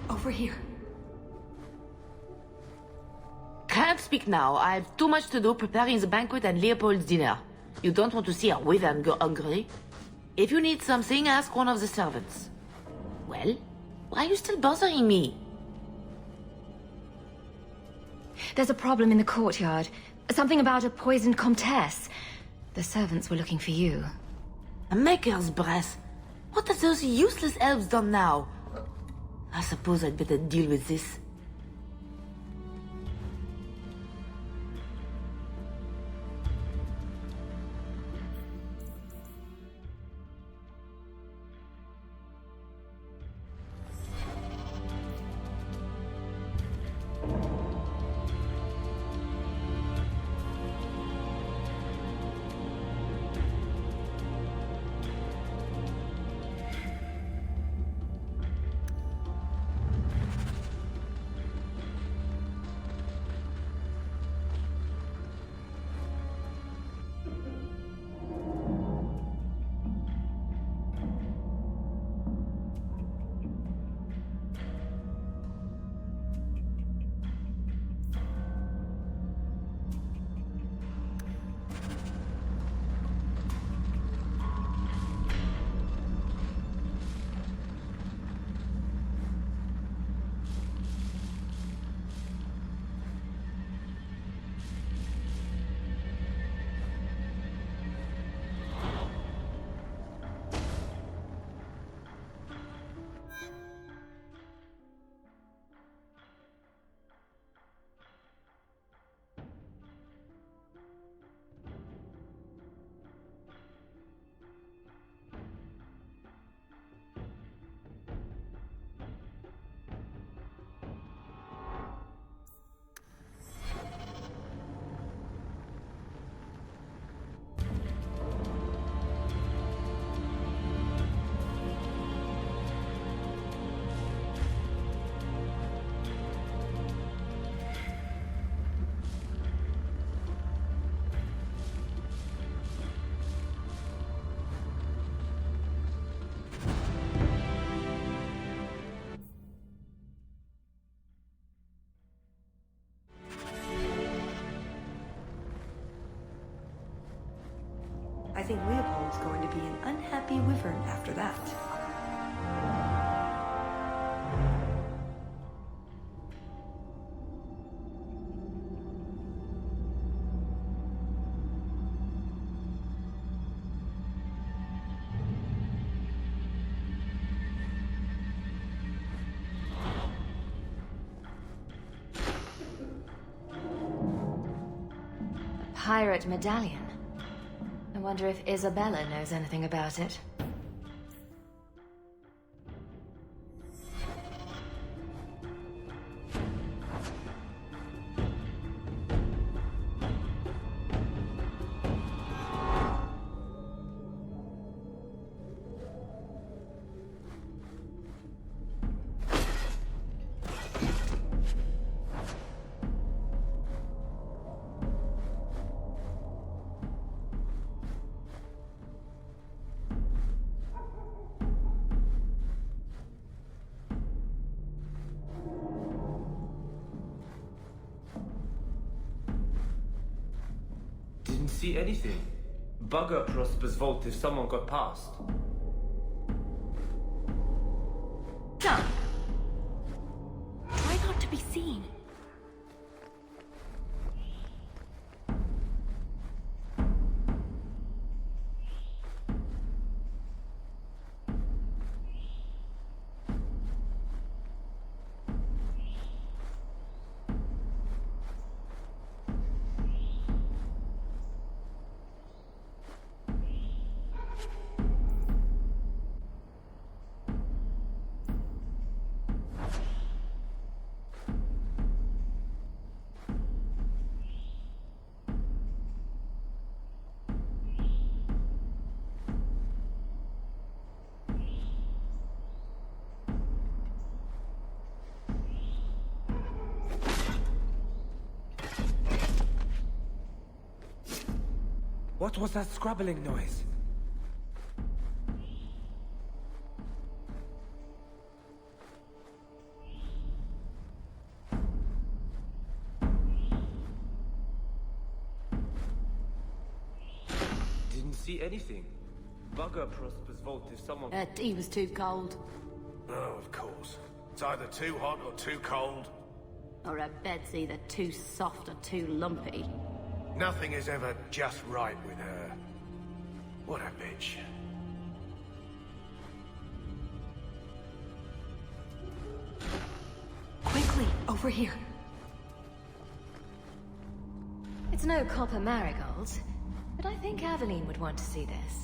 Over here. Can't speak now. I have too much to do preparing the banquet and Leopold's dinner. You don't want to see her with and go hungry. If you need something, ask one of the servants. Well, why are you still bothering me? There's a problem in the courtyard. Something about a poisoned comtesse. The servants were looking for you. A maker's breath. What have those useless elves done now? I suppose I'd better deal with this. think Leopold's going to be an unhappy wyvern after that. Pirate medallion. I wonder if Isabella knows anything about it. Didn't see anything. Bugger Prosper's vault if someone got past. Done. Try not to be seen. What was that scrabbling noise? Didn't see anything. Bugger Prosper's vault if someone... That tea was too cold. Oh, of course. It's either too hot or too cold. Or a bed's either too soft or too lumpy. Nothing is ever just right with her. What a bitch. Quickly, over here. It's no copper marigolds, but I think Aveline would want to see this.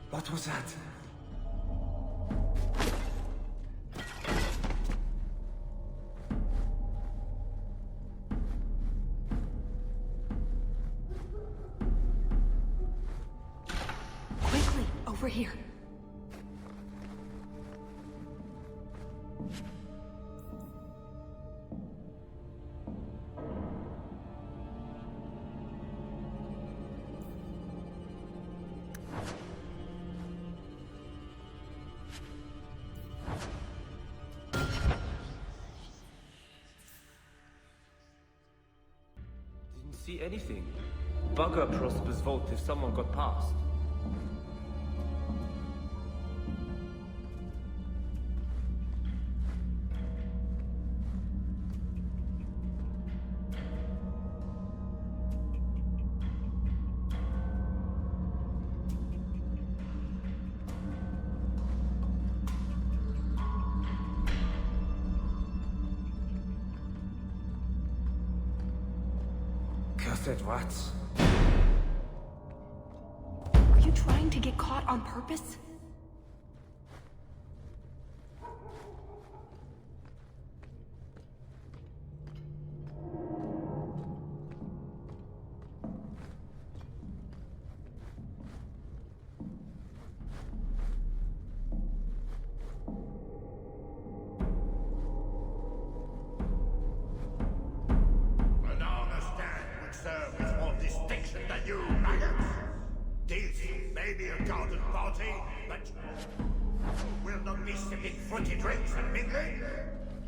What was that? Quickly, over here. See anything. Bugger Prosper's vault if someone got past. Cursed rats. Are you trying to get caught on purpose? Maybe a garden party, but will not be sipping fruity drinks and mingling.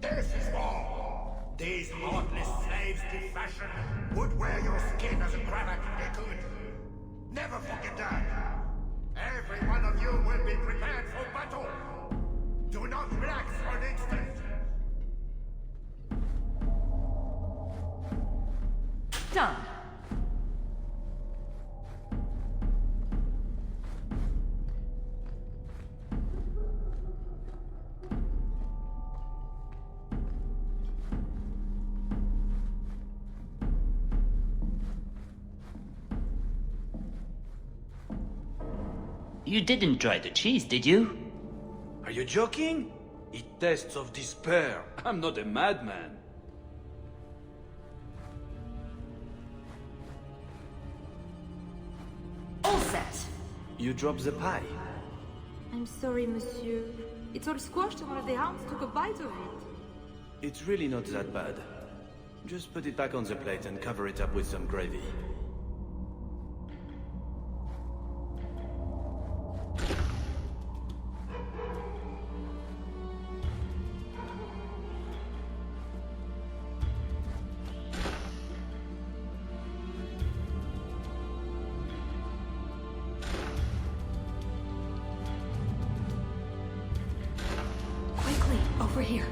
This is war. These heartless slaves to fashion would wear your skin as a cravat if they could. Never forget that. Every one of you will be prepared for battle. Do not relax for an instant. Done. You didn't try the cheese, did you? Are you joking? It tastes of despair. I'm not a madman. All set. You dropped the pie. I'm sorry, monsieur. It's all squashed and one of the hounds took a bite of it. It's really not that bad. Just put it back on the plate and cover it up with some gravy. Quickly, over here.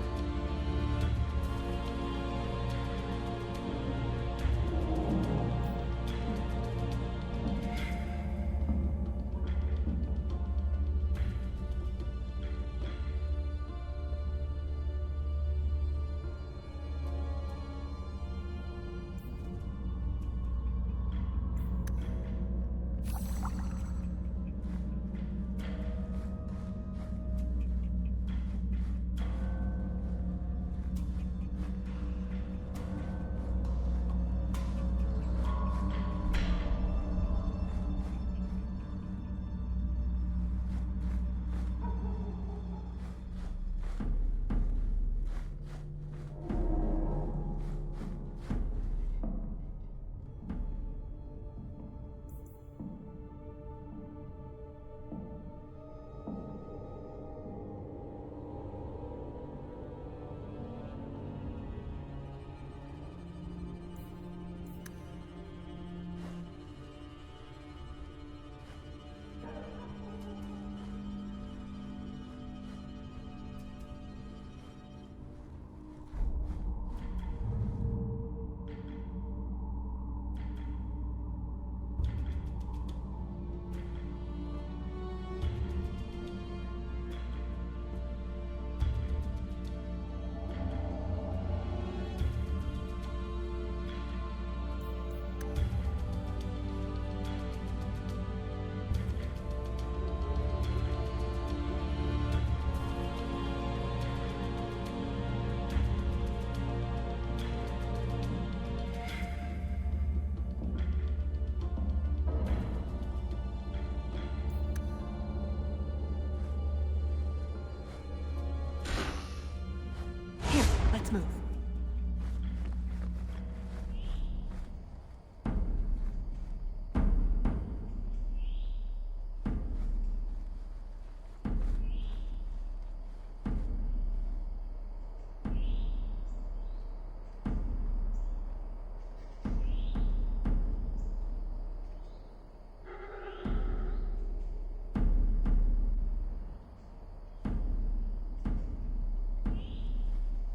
Let's move.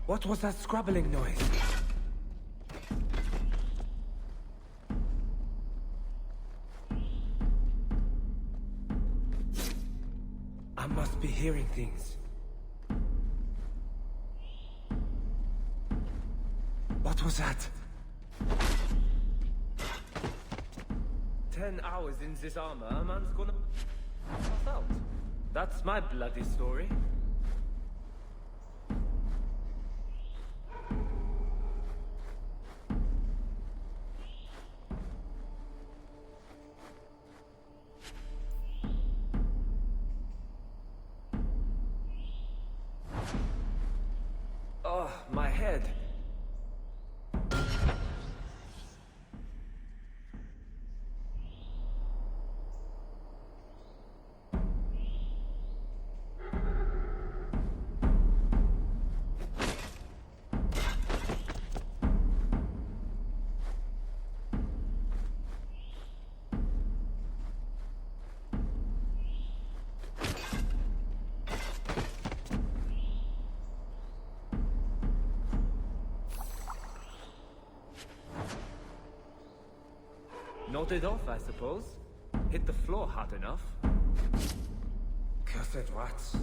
What was that scrabbling noise? I must be hearing things. What was that? 10 hours in this armor, a man's gonna pass out. That's my bloody story. Oh, my head. Nodded off, I suppose. Hit the floor hard enough. Cursed rats.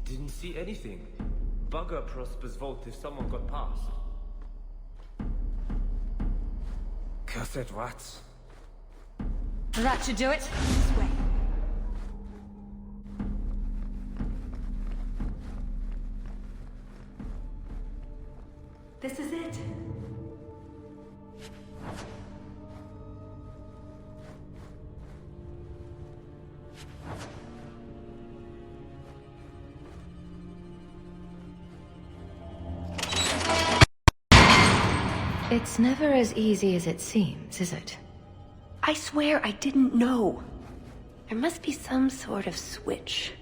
Didn't see anything. Bugger Prosper's vault if someone got past. Cursed rats. That should do it. This way. This is it. It's never as easy as it seems, is it? I swear I didn't know. There must be some sort of switch.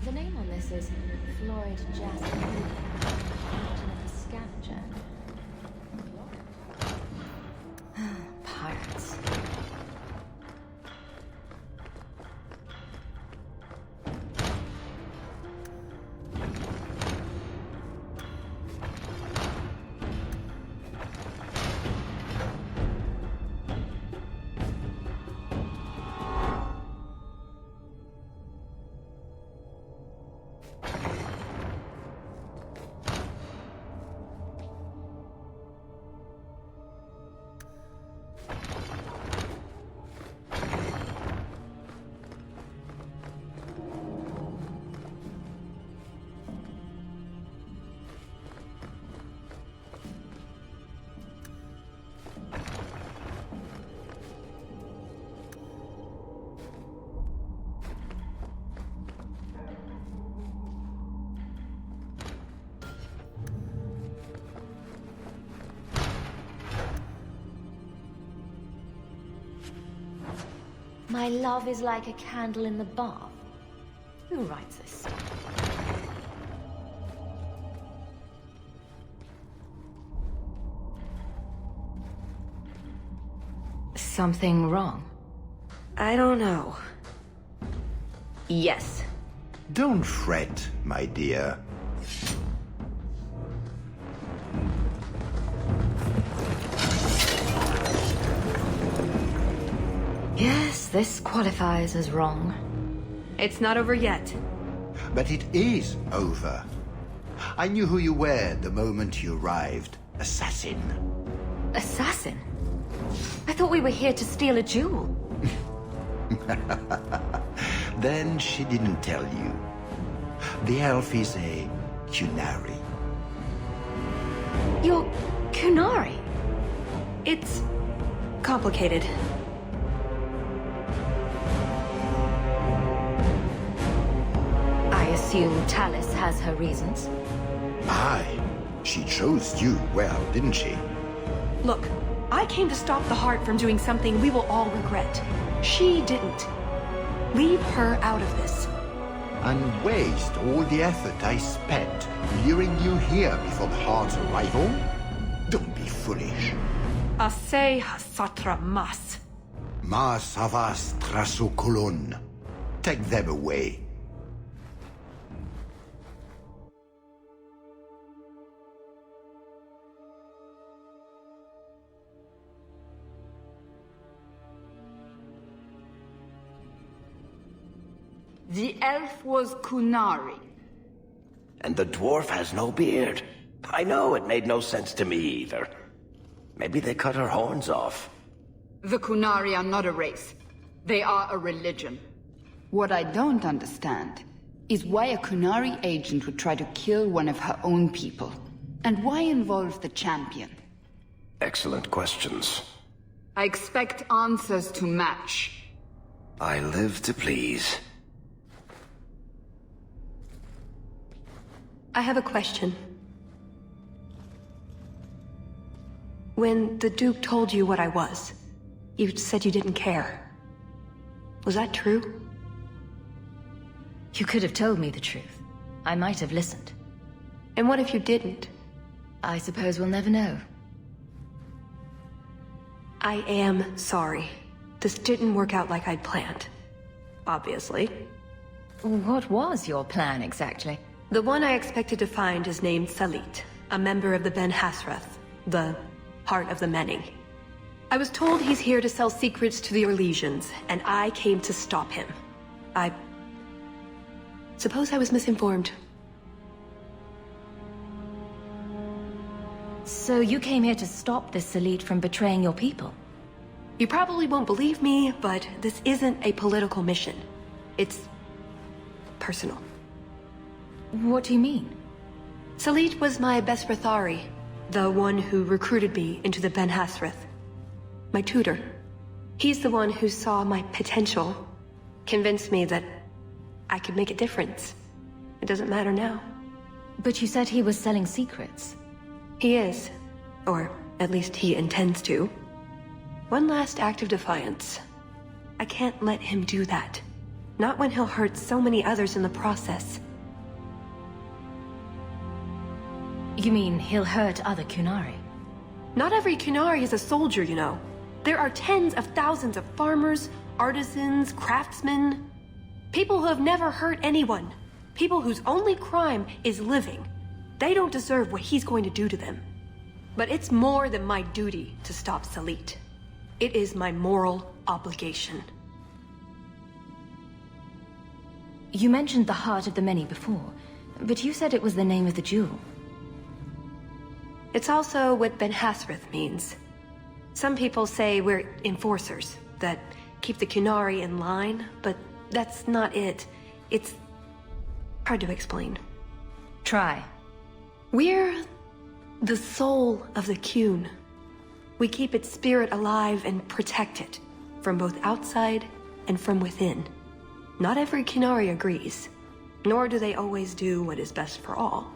The name on this is Floyd Jasper, captain of the Scavenger. Pirates. My love is like a candle in the bath. Who writes this stuff? Something wrong? I don't know. Yes. Don't fret, my dear. Yes, this qualifies as wrong. It's not over yet. But it is over. I knew who you were the moment you arrived. Assassin. Assassin? I thought we were here to steal a jewel. Then she didn't tell you. The elf is a Kunari. You're Kunari? It's complicated. I assume Tallis has her reasons. Aye. She chose you well, didn't she? Look, I came to stop the heart from doing something we will all regret. She didn't. Leave her out of this. And waste all the effort I spent luring you here before the heart's arrival? Don't be foolish. Assez hasatra mas. Mas havas traso kolon. Take them away. The elf was Kunari. And the dwarf has no beard. I know, it made no sense to me either. Maybe they cut her horns off. The Kunari are not a race. They are a religion. What I don't understand is why a Kunari agent would try to kill one of her own people. And why involve the champion? Excellent questions. I expect answers to match. I live to please. I have a question. When the Duke told you what I was, you said you didn't care. Was that true? You could have told me the truth. I might have listened. And what if you didn't? I suppose we'll never know. I am sorry. This didn't work out like I'd planned. Obviously. What was your plan exactly? The one I expected to find is named Salit, a member of the Ben Hasrath, the Heart of the Many. I was told he's here to sell secrets to the Orlesians, and I came to stop him. I suppose I was misinformed. So you came here to stop this Salit from betraying your people? You probably won't believe me, but this isn't a political mission. It's personal. What do you mean? Salit was my best Rathari, the one who recruited me into the Ben Hasrath. My tutor. He's the one who saw my potential, convinced me that I could make a difference. It doesn't matter now. But you said he was selling secrets. He is. Or at least he intends to. One last act of defiance. I can't let him do that. Not when he'll hurt so many others in the process. You mean he'll hurt other Kunari? Not every Kunari is a soldier, you know. There are tens of thousands of farmers, artisans, craftsmen. People who have never hurt anyone. People whose only crime is living. They don't deserve what he's going to do to them. But it's more than my duty to stop Salit. It is my moral obligation. You mentioned the Heart of the Many before, but you said it was the name of the jewel. It's also what Ben Hasrath means. Some people say we're enforcers, that keep the Kunari in line, but that's not it. It's hard to explain. Try. We're the soul of the Kun. We keep its spirit alive and protect it, from both outside and from within. Not every Kunari agrees, nor do they always do what is best for all.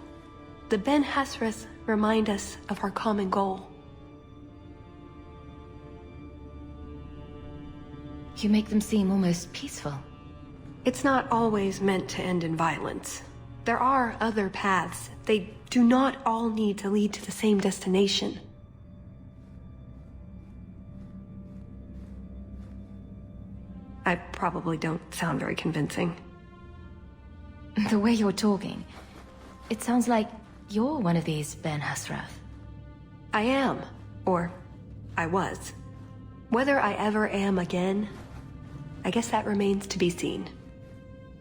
The Ben Hasrath remind us of our common goal. You make them seem almost peaceful. It's not always meant to end in violence. There are other paths. They do not all need to lead to the same destination. I probably don't sound very convincing. The way you're talking, it sounds like you're one of these Ben Hasrath. I am. Or, I was. Whether I ever am again, I guess that remains to be seen.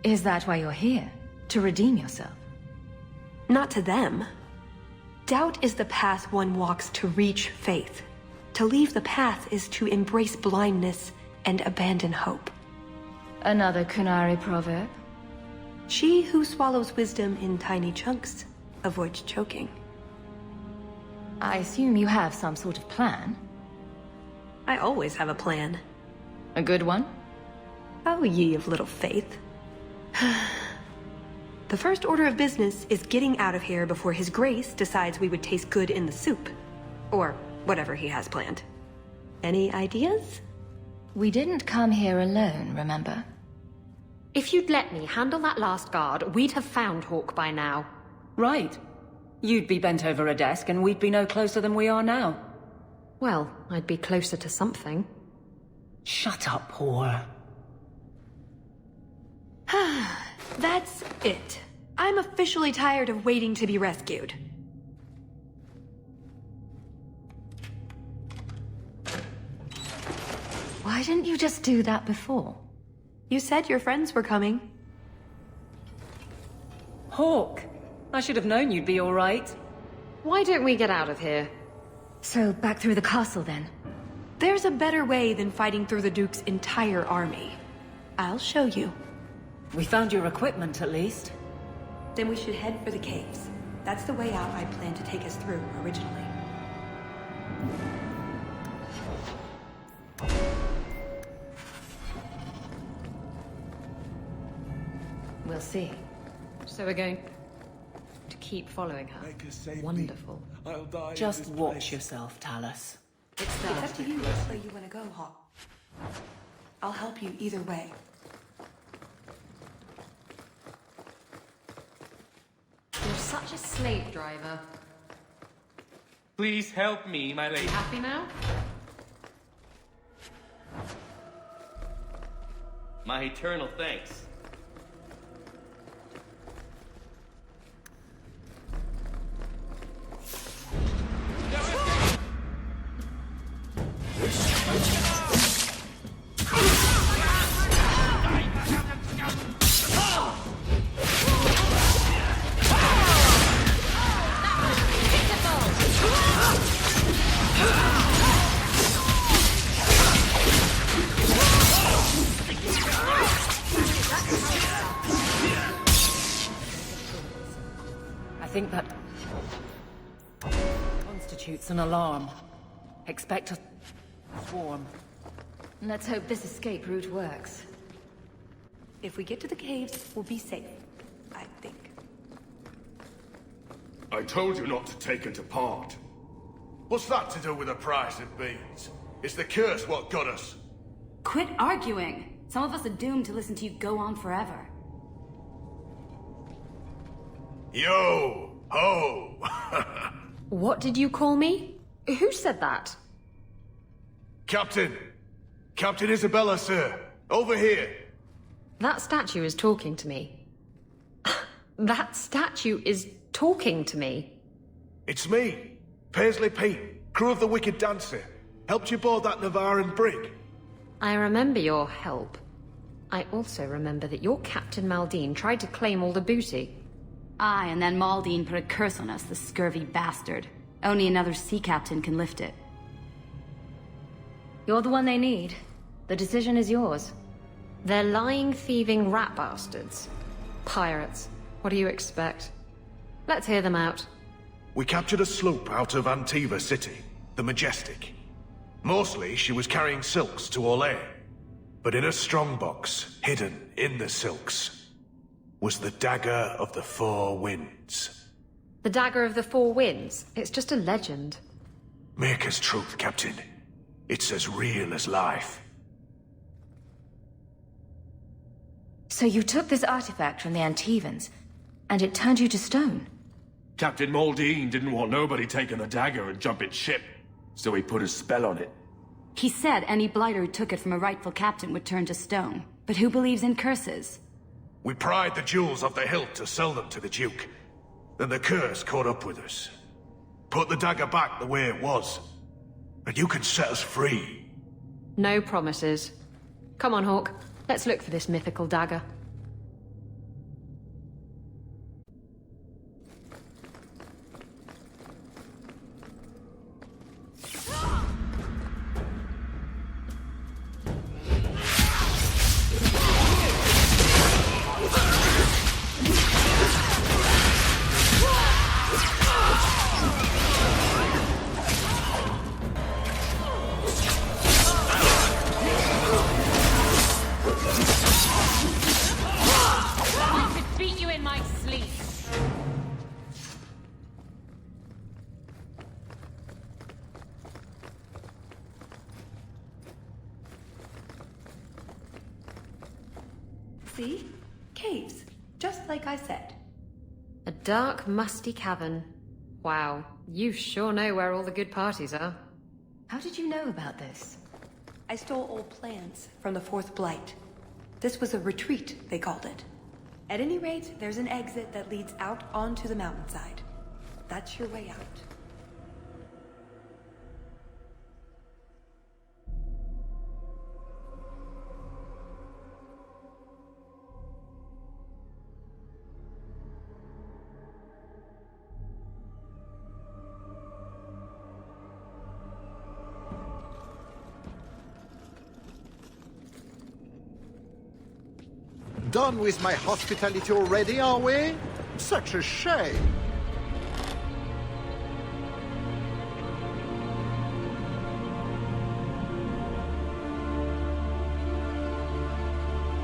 Is that why you're here? To redeem yourself? Not to them. Doubt is the path one walks to reach faith. To leave the path is to embrace blindness and abandon hope. Another Kunari proverb? She who swallows wisdom in tiny chunks avoids choking. I assume you have some sort of plan? I always have a plan. A good one? Oh, ye of little faith. The first order of business is getting out of here before His Grace decides we would taste good in the soup. Or whatever he has planned. Any ideas? We didn't come here alone, remember? If you'd let me handle that last guard, we'd have found Hawk by now. Right. You'd be bent over a desk and we'd be no closer than we are now. Well, I'd be closer to something. Shut up, whore. That's it. I'm officially tired of waiting to be rescued. Why didn't you just do that before? You said your friends were coming. Hawk, I should have known you'd be all right. Why don't we get out of here? So, back through the castle then? There's a better way than fighting through the Duke's entire army. I'll show you. We found your equipment, at least. Then we should head for the caves. That's the way out I planned to take us through originally. We'll see. So we're going to keep following her. Wonderful. I'll die. Just watch yourself, Talus. It's up to you which way you want to go, Hawk. I'll help you either way. You're such a slave driver. Please help me, my lady. You happy now? My eternal thanks. I think that constitutes an alarm. Expect a swarm. Let's hope this escape route works. If we get to the caves, we'll be safe. I think. I told you not to take her to part. What's that to do with the price of beans? It's the curse what got us. Quit arguing. Some of us are doomed to listen to you go on forever. Yo! Ho! What did you call me? Who said that? Captain! Captain Isabella, sir! Over here! That statue is talking to me. That statue is talking to me. It's me, Paisley Pete, crew of the Wicked Dancer. Helped you board that Navaran brig. I remember your help. I also remember that your Captain Maldine tried to claim all the booty. Aye, and then Maldine put a curse on us, the scurvy bastard. Only another sea captain can lift it. You're the one they need. The decision is yours. They're lying, thieving rat bastards. Pirates. What do you expect? Let's hear them out. We captured a sloop out of Antiva City, the Majestic. Mostly, she was carrying silks to Orlais. But in a strongbox, hidden in the silks, was the Dagger of the Four Winds. The Dagger of the Four Winds? It's just a legend. Maker's truth, Captain. It's as real as life. So you took this artifact from the Antevans, and it turned you to stone? Captain Muldean didn't want nobody taking the dagger and jumping ship, so he put a spell on it. He said any blighter who took it from a rightful captain would turn to stone. But who believes in curses? We pried the jewels off the hilt to sell them to the Duke. Then the curse caught up with us. Put the dagger back the way it was, and you can set us free. No promises. Come on, Hawk. Let's look for this mythical dagger. See? Caves. Just like I said. A dark, musty cavern. Wow, you sure know where all the good parties are. How did you know about this? I stole old plans from the Fourth Blight. This was a retreat, they called it. At any rate, there's an exit that leads out onto the mountainside. That's your way out. Done with my hospitality already, are we? Such a shame.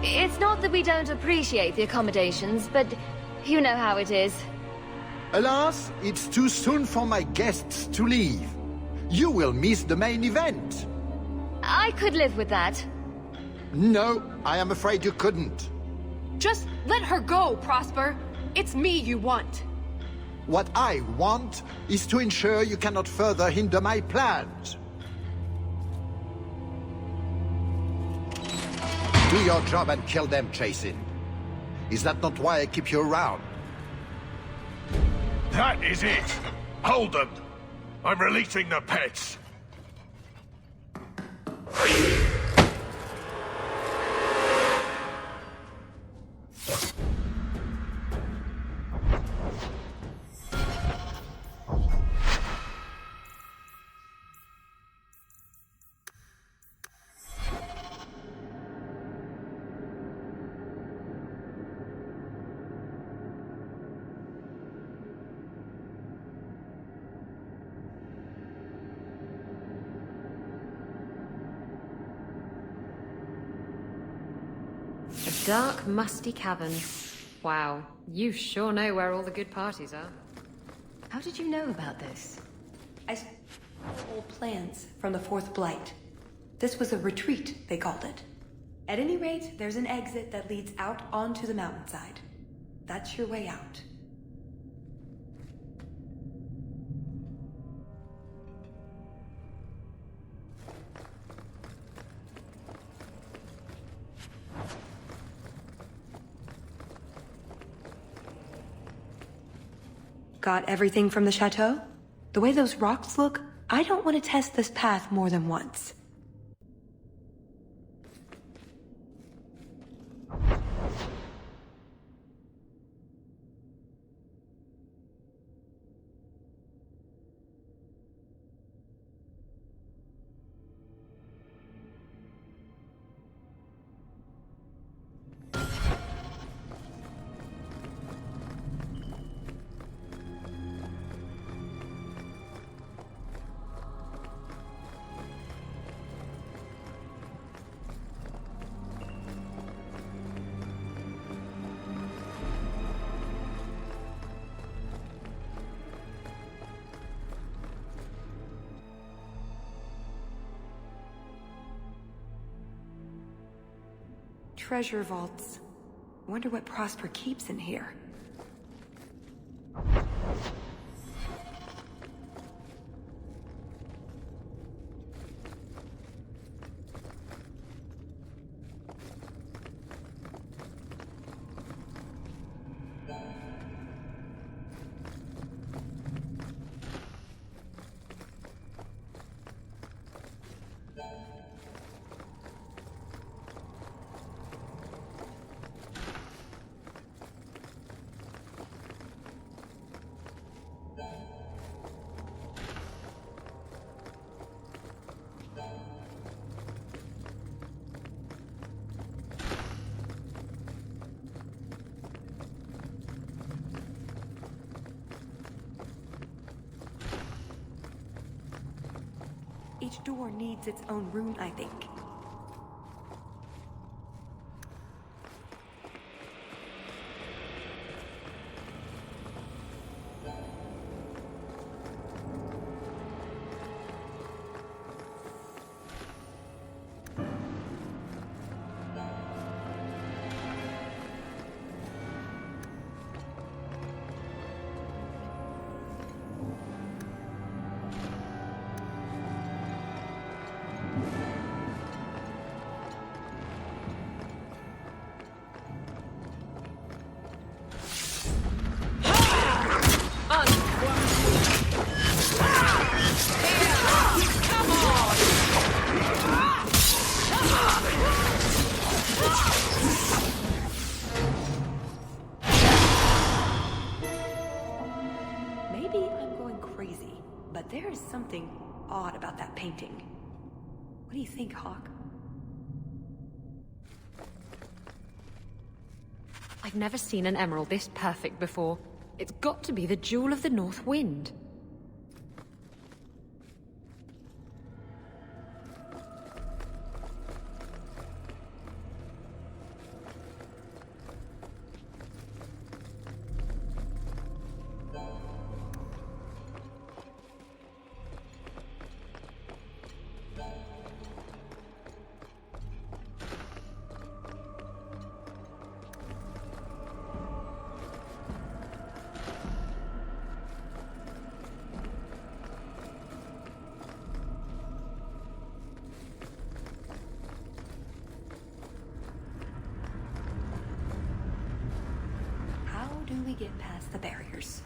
It's not that we don't appreciate the accommodations, but you know how it is. Alas, it's too soon for my guests to leave. You will miss the main event. I could live with that. No, I am afraid you couldn't. Just let her go, Prosper. It's me you want. What I want is to ensure you cannot further hinder my plans. Do your job and kill them, Jason. Is that not why I keep you around? That is it! Hold them! I'm releasing the pets! A dark, musty cavern. Wow, you sure know where all the good parties are. How did you know about this? I stole old plans from the Fourth Blight. This was a retreat, they called it. At any rate, there's an exit that leads out onto the mountainside. That's your way out. Got everything from the chateau? The way those rocks look, I don't want to test this path more than once. Treasure vaults. Wonder what Prosper keeps in here. Each door needs its own rune, I think. There is something odd about that painting. What do you think, Hawk? I've never seen an emerald this perfect before. It's got to be the Jewel of the North Wind. How do we get past the barriers?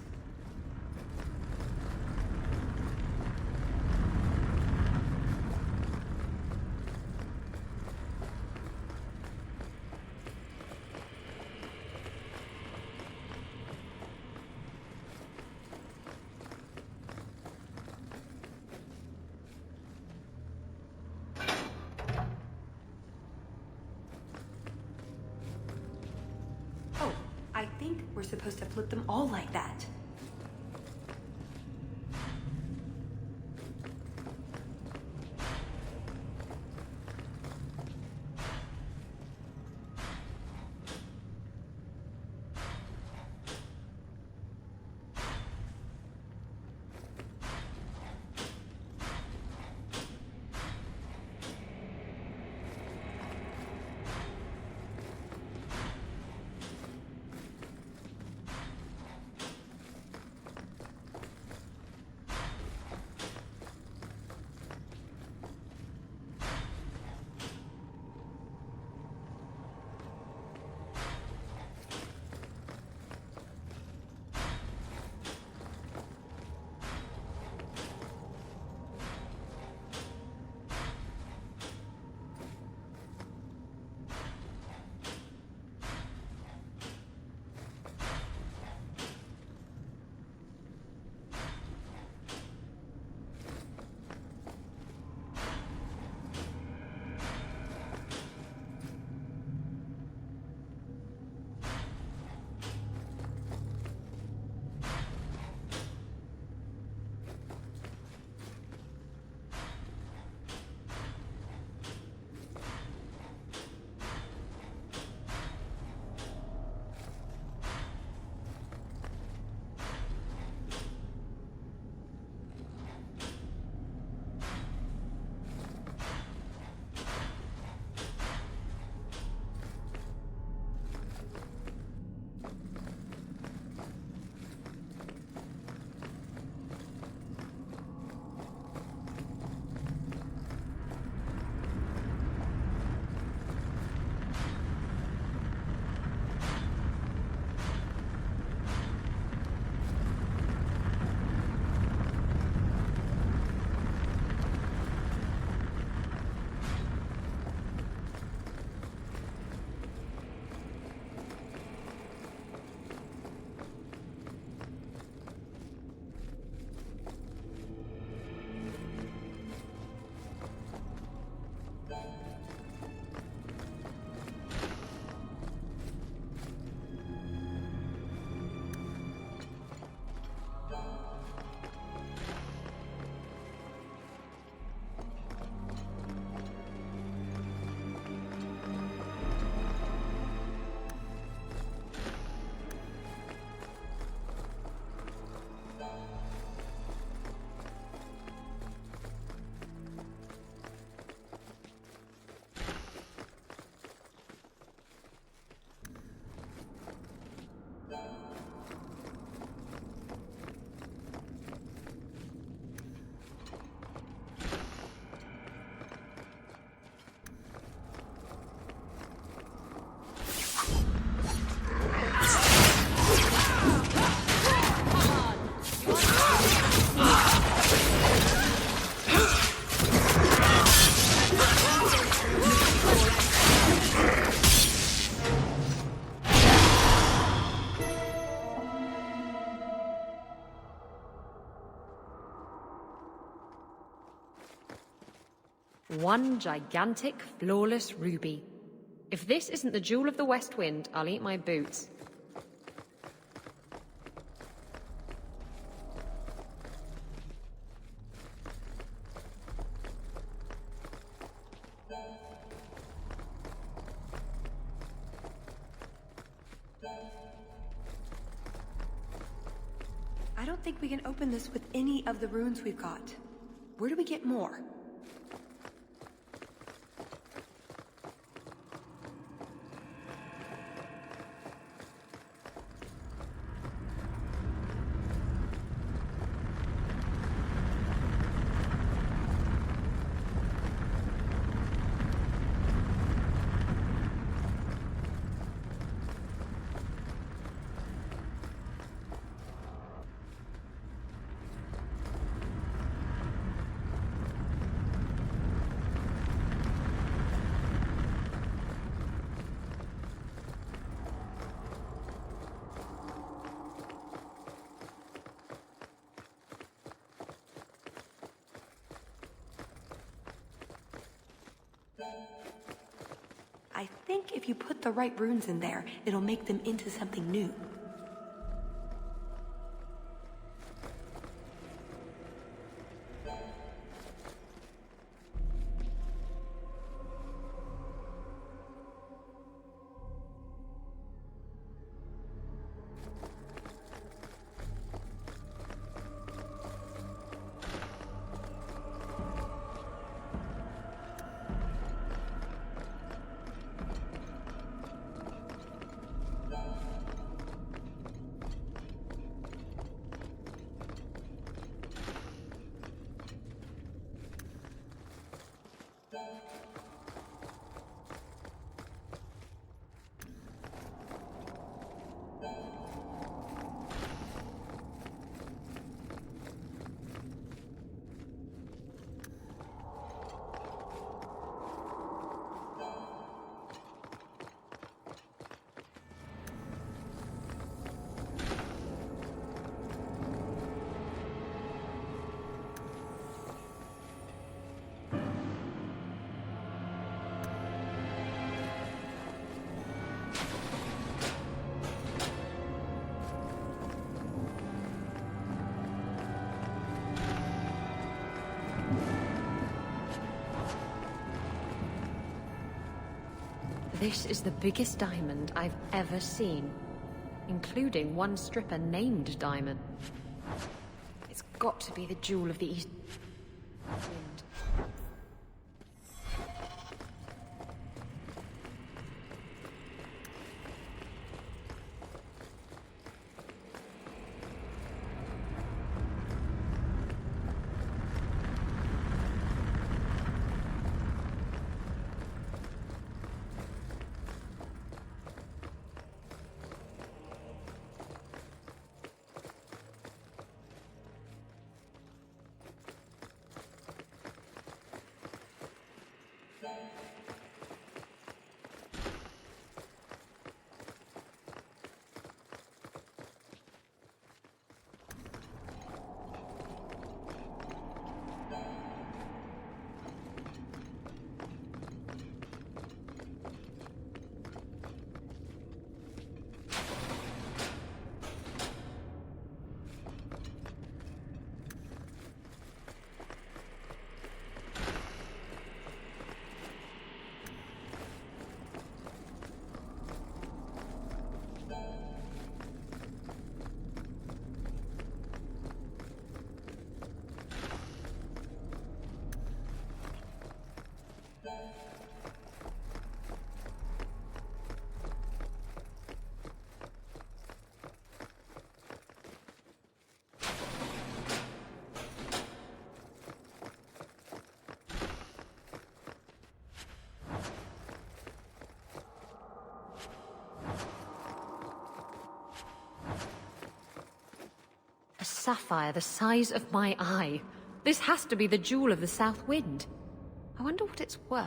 I think we're supposed to flip them all like that. One gigantic, flawless ruby. If this isn't the jewel of the West Wind, I'll eat my boots. I don't think we can open this with any of the runes we've got. Where do we get more? I think if you put the right runes in there, it'll make them into something new. This is the biggest diamond I've ever seen, including one stripper named Diamond. It's got to be the jewel of the East Wind. A sapphire the size of my eye. This has to be the jewel of the South Wind. I wonder what it's worth.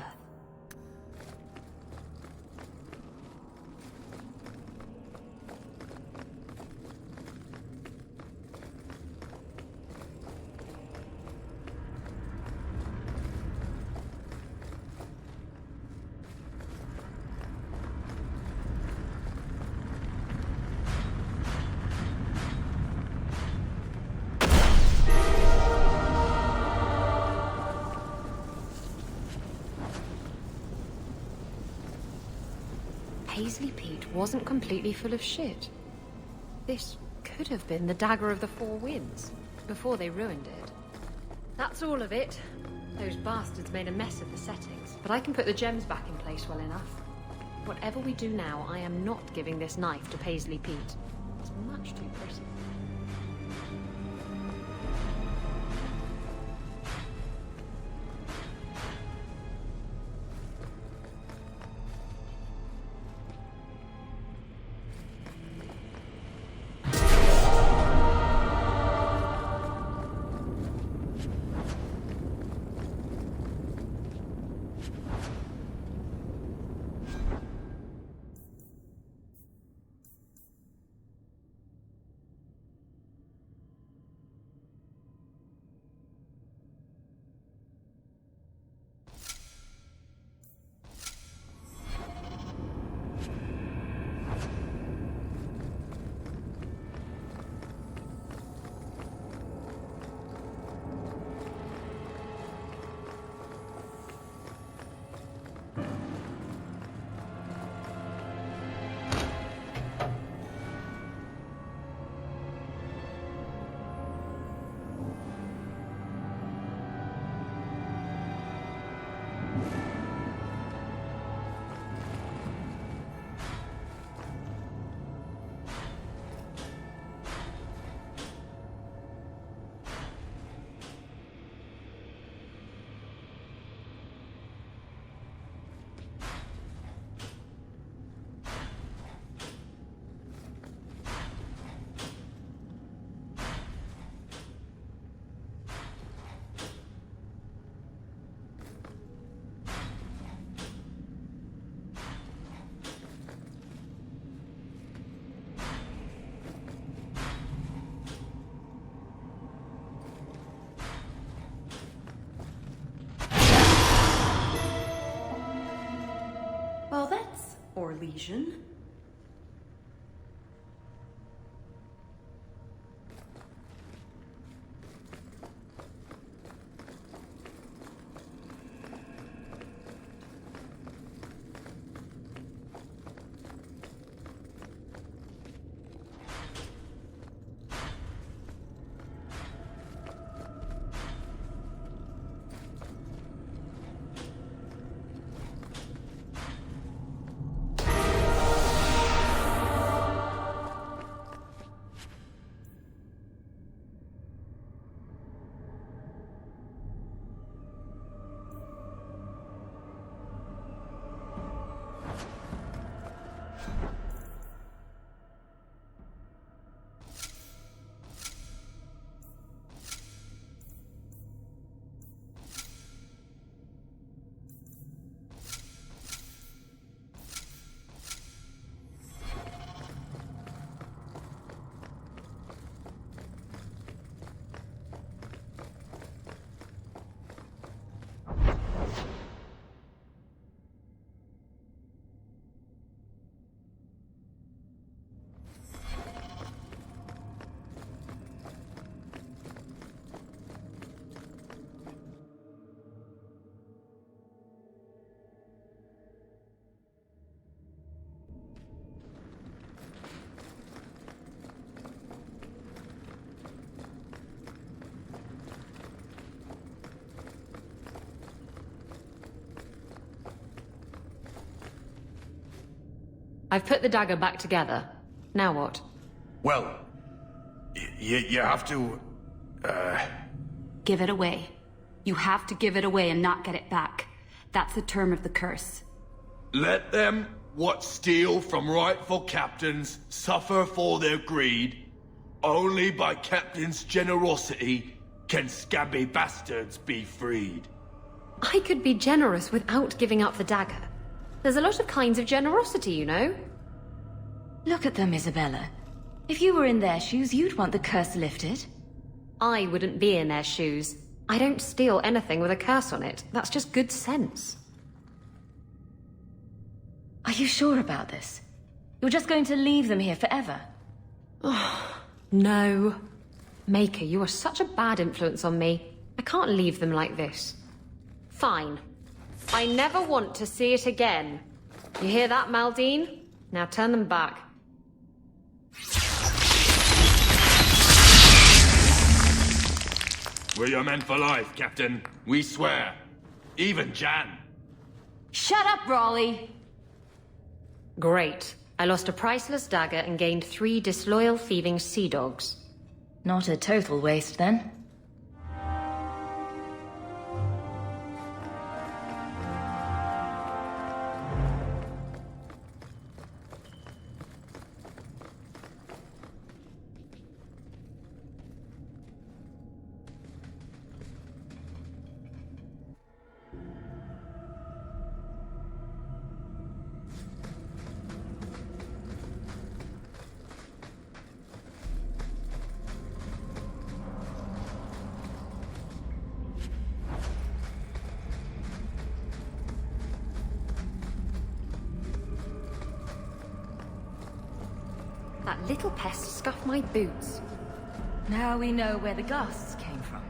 Paisley Pete wasn't completely full of shit. This could have been the Dagger of the Four Winds, before they ruined it. That's all of it. Those bastards made a mess of the settings, but I can put the gems back in place well enough. Whatever we do now, I am not giving this knife to Paisley Pete. It's much too pretty. Well, that's Orlesian. I've put the dagger back together. Now what? Well, you have to, Give it away. You have to give it away and not get it back. That's the term of the curse. Let them what steal from rightful captains suffer for their greed. Only by captain's generosity can scabby bastards be freed. I could be generous without giving up the dagger. There's a lot of kinds of generosity, you know. Look at them, Isabella. If you were in their shoes, you'd want the curse lifted. I wouldn't be in their shoes. I don't steal anything with a curse on it. That's just good sense. Are you sure about this? You're just going to leave them here forever? No. Maker, you are such a bad influence on me. I can't leave them like this. Fine. I never want to see it again. You hear that, Maldine? Now turn them back. We're your men for life, Captain. We swear. Even Jan. Shut up, Raleigh! Great. I lost a priceless dagger and gained 3 disloyal thieving sea dogs. Not a total waste, then. That little pest scuffed my boots. Now we know where the ghasts came from.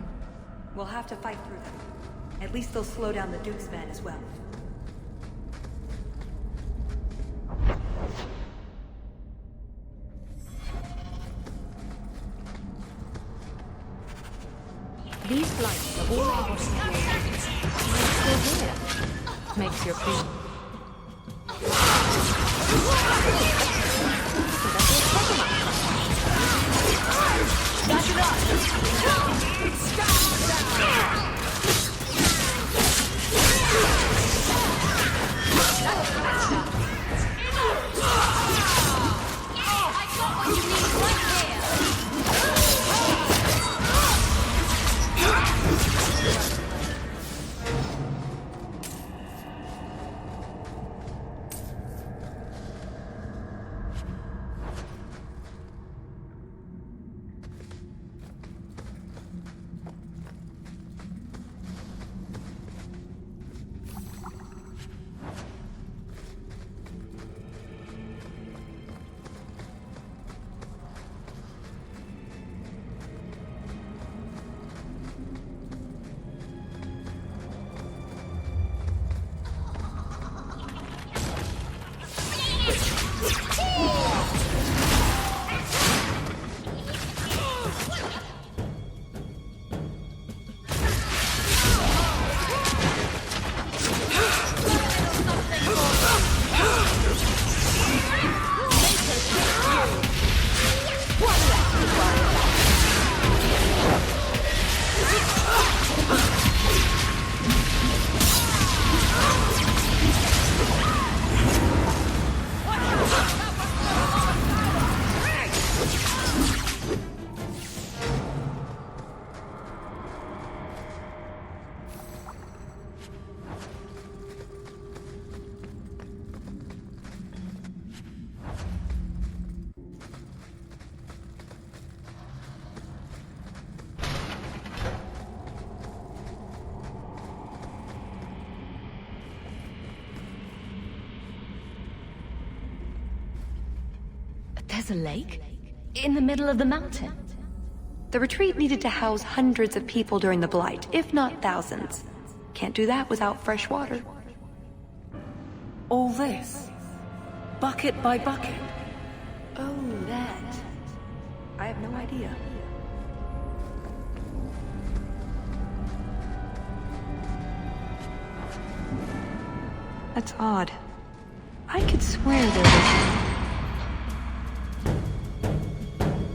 We'll have to fight through them. At least they'll slow down the Duke's men as well. These blights are all impossible. Still here. Makes your food. Back it up! Stop! I got what you need right here! There's a lake? In the middle of the mountain? The retreat needed to house hundreds of people during the Blight, if not thousands. Can't do that without fresh water. All this? Bucket by bucket? Oh, that. I have no idea. That's odd. I could swear there was...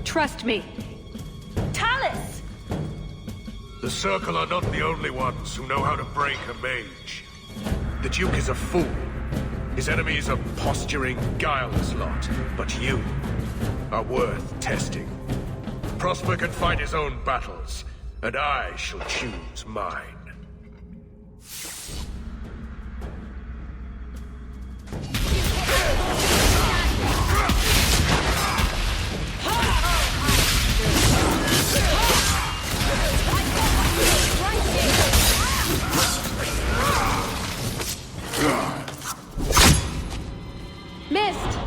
Trust me. Talus! The Circle are not the only ones who know how to break a mage. The Duke is a fool. His enemies a posturing, guileless lot. But you are worth testing. Prosper can fight his own battles, and I shall choose mine. Missed!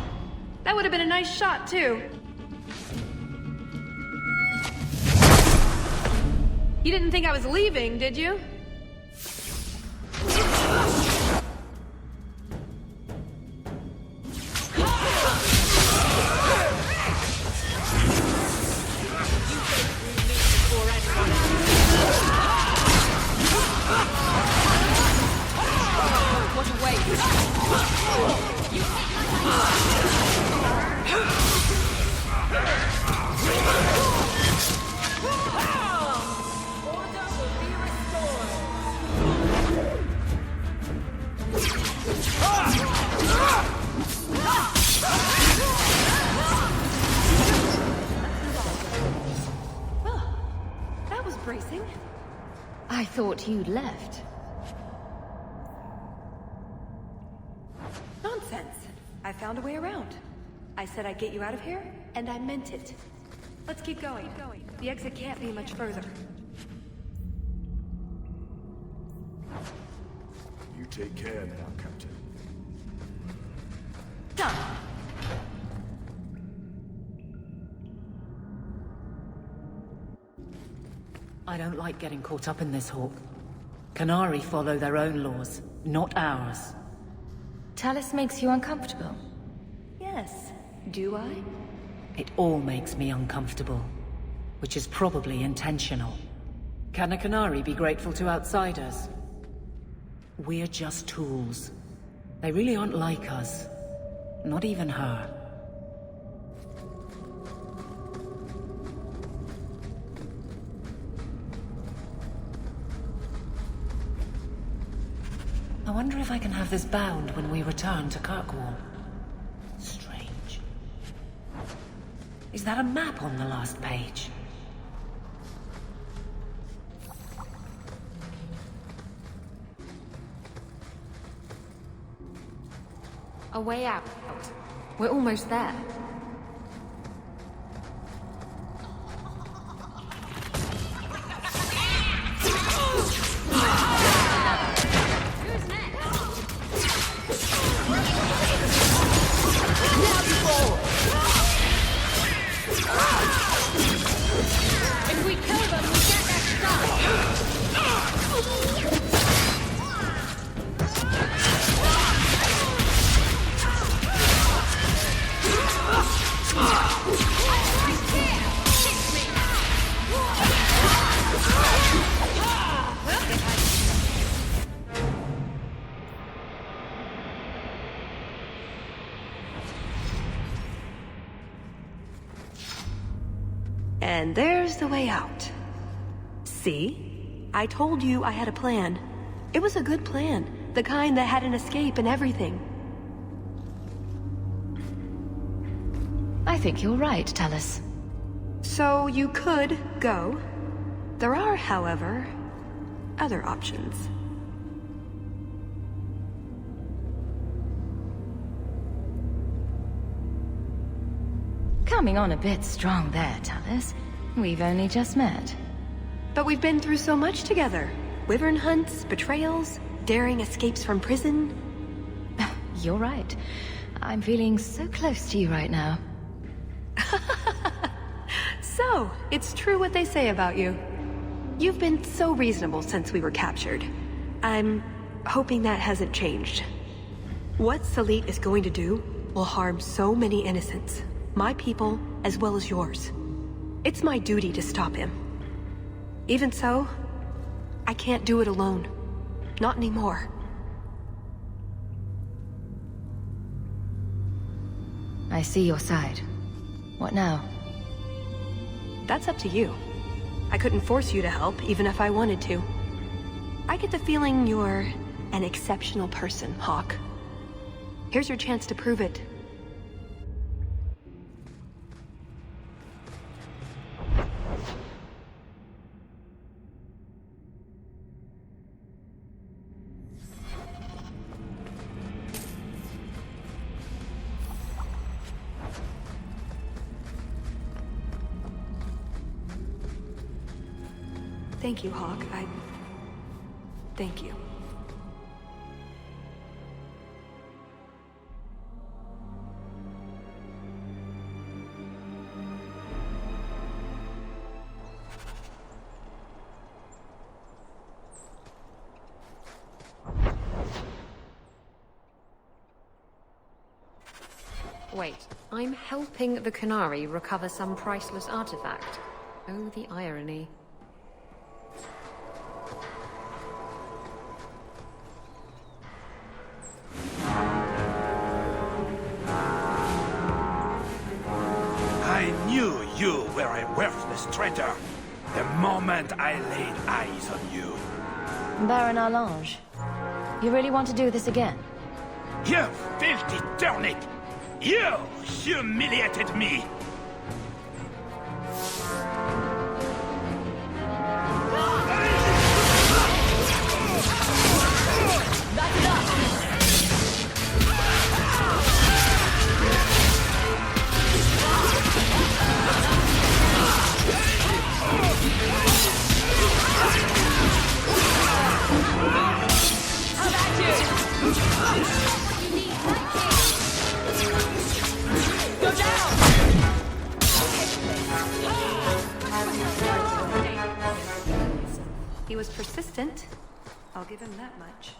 That would have been a nice shot, too. You didn't think I was leaving, did you? I thought you'd left. Nonsense. I found a way around. I said I'd get you out of here, and I meant it. Let's keep going. The exit can't be much further. You take care now, Captain. Done. I don't like getting caught up in this, Hawk. Canary follow their own laws, not ours. Talus makes you uncomfortable. Yes. Do I? It all makes me uncomfortable, which is probably intentional. Can a canary be grateful to outsiders? We're just tools. They really aren't like us. Not even her. I wonder if I can have this bound when we return to Kirkwall. Strange. Is that a map on the last page? A way out. We're almost there. If we kill them, we get their stuff. And there's the way out. See? I told you I had a plan. It was a good plan. The kind that had an escape and everything. I think you're right, Talus. So you could go. There are, however, other options. Coming on a bit strong there, Talus. We've only just met. But we've been through so much together. Wyvern hunts, betrayals, daring escapes from prison. You're right. I'm feeling so close to you right now. So, it's true what they say about you. You've been so reasonable since we were captured. I'm hoping that hasn't changed. What Salit is going to do will harm so many innocents. My people, as well as yours. It's my duty to stop him. Even so, I can't do it alone. Not anymore. I see your side. What now? That's up to you. I couldn't force you to help, even if I wanted to. I get the feeling you're an exceptional person, Hawk. Here's your chance to prove it. Thank you, Hawk. Thank you. Wait, I'm helping the Canary recover some priceless artifact. Oh, the irony. I knew you were a worthless traitor the moment I laid eyes on you. Baron Arlange, you really want to do this again? You filthy turnip! You humiliated me! He was persistent. I'll give him that much.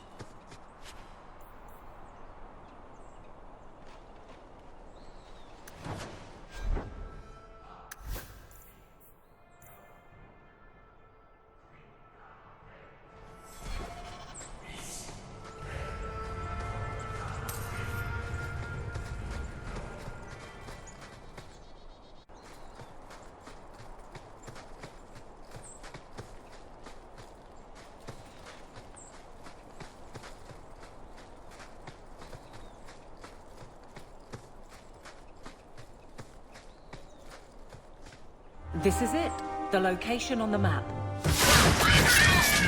This is it. The location on the map.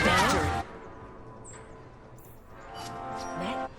Victory. Net.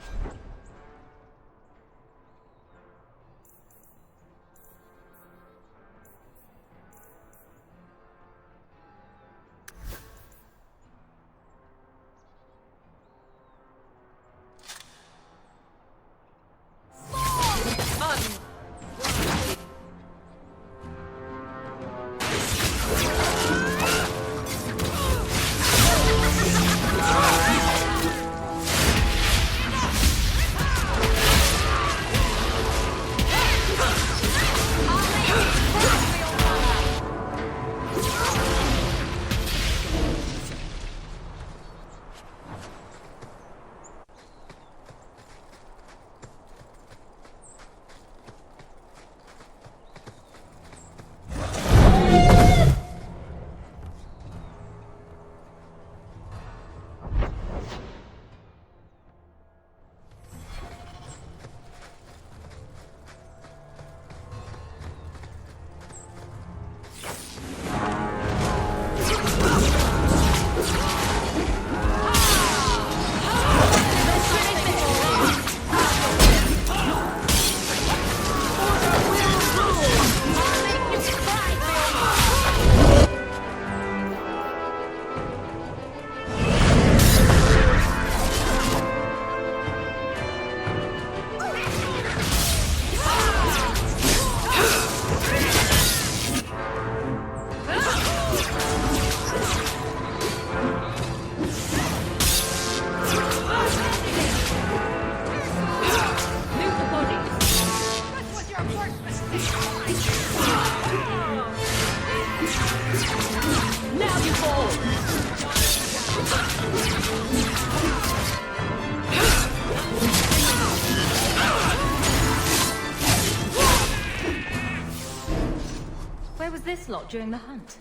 Where was this lot during the hunt?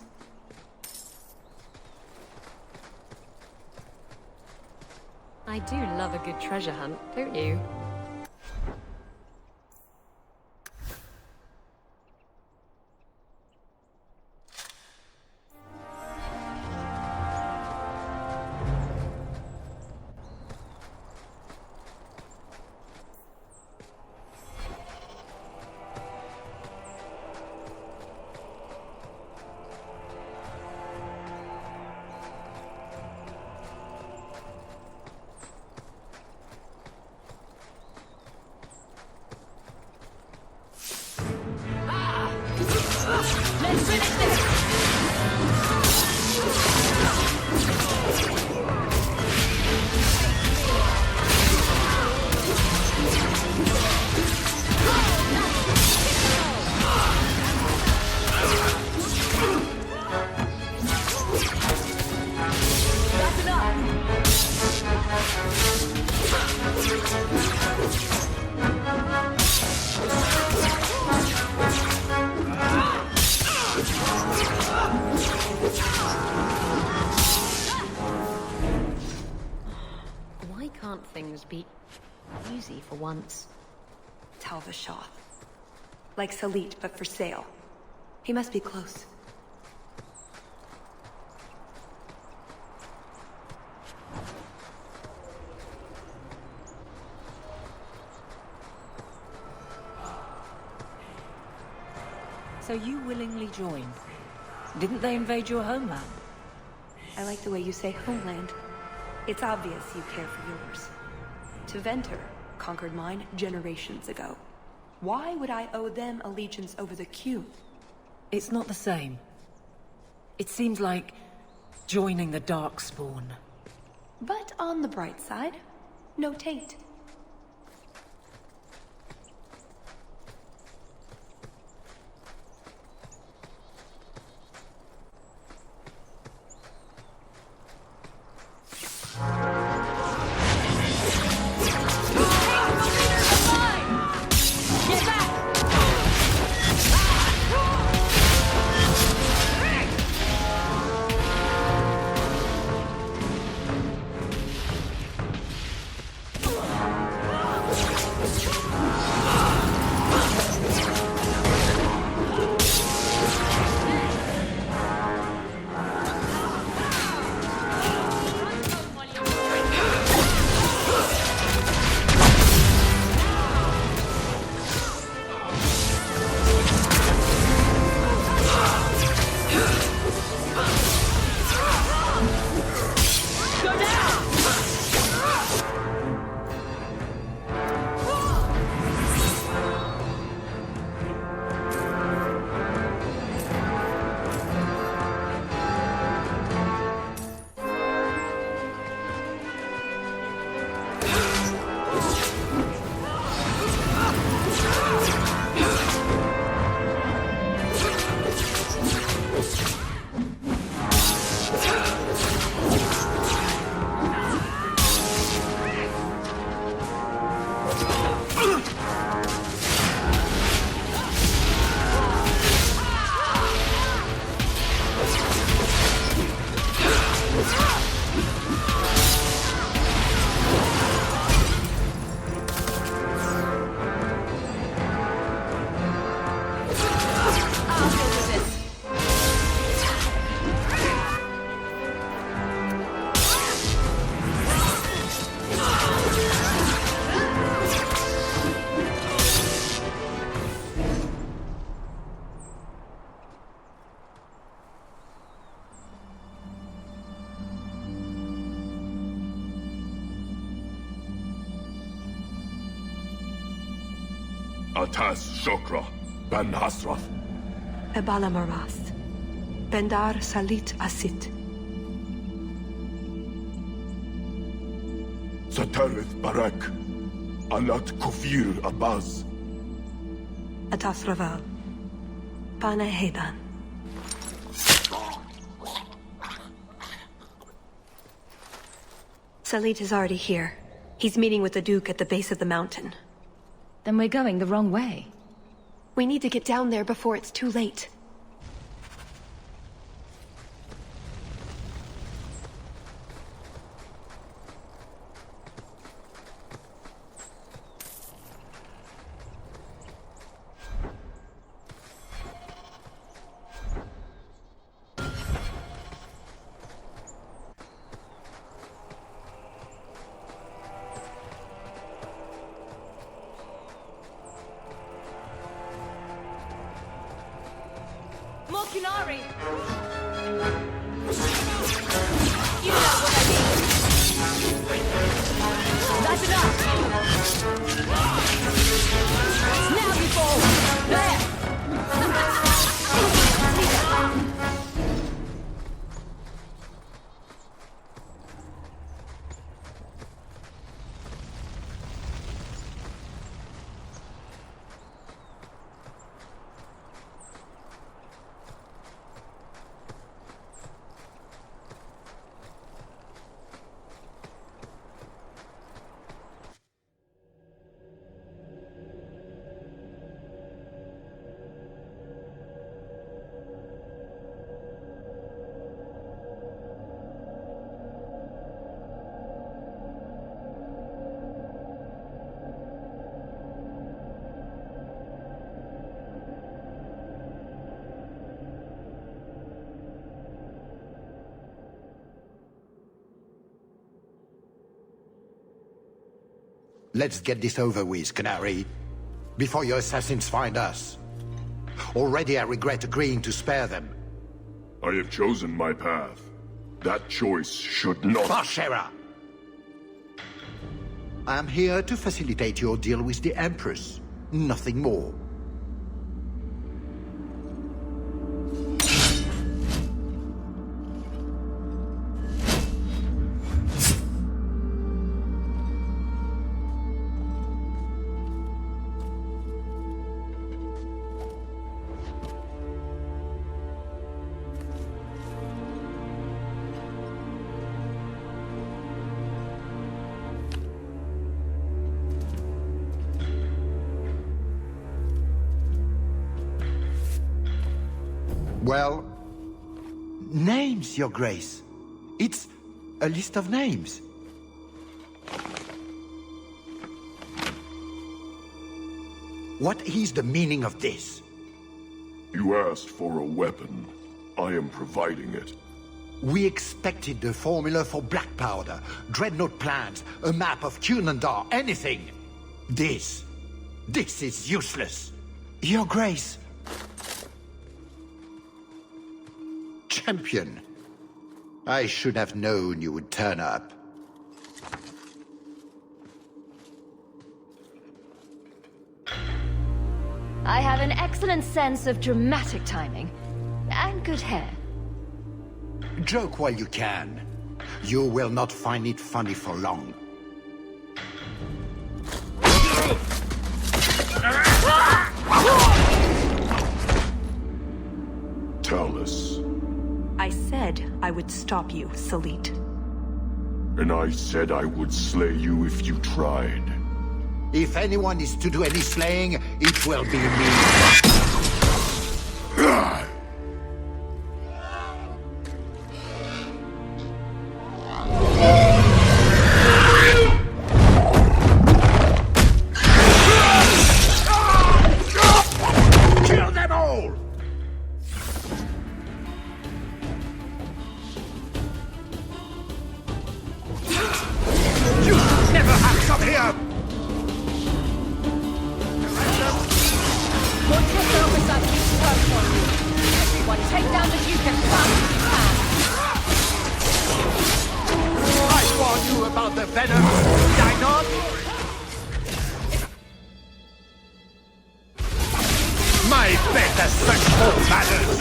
I do love a good treasure hunt, don't you? Why can't things be easy for once? Tell the Shah. Like Salit, but for sale. He must be close. So you willingly joined? Didn't they invade your homeland? I like the way you say homeland. It's obvious you care for yours. to Venter conquered mine generations ago. Why would I owe them allegiance over the Q? It's not the same. It seems like joining the Darkspawn. But on the bright side, no taint. Atas Shokra, Ben Hasrath. Ebala Marath. Bendar Salit Asit. Satarith Barak. Anat Kufir Abaz. Atas Raval. Pana Hedan. Salit is already here. He's meeting with the Duke at the base of the mountain. Then we're going the wrong way. We need to get down there before it's too late. Mokinari! You know what I mean. That's enough! Now you fall! There! Let's get this over with, Canary, before your assassins find us. Already I regret agreeing to spare them. I have chosen my path. That choice should not... Bashera! I am here to facilitate your deal with the Empress. Nothing more. Well, names, Your Grace. It's a list of names. What is the meaning of this? You asked for a weapon. I am providing it. We expected the formula for black powder, dreadnought plans, a map of Cunandar, anything. This is useless. Your Grace. Champion. I should have known you would turn up. I have an excellent sense of dramatic timing. And good hair. Joke while you can. You will not find it funny for long. Tell us. I said I would stop you, Salit. And I said I would slay you if you tried. If anyone is to do any slaying, it will be me. Kill them all! You never have come here! Once your oversight keeps work for you, everyone take down the Duke as fast as you can. I warned you about the venom, did I not? My better search for matters!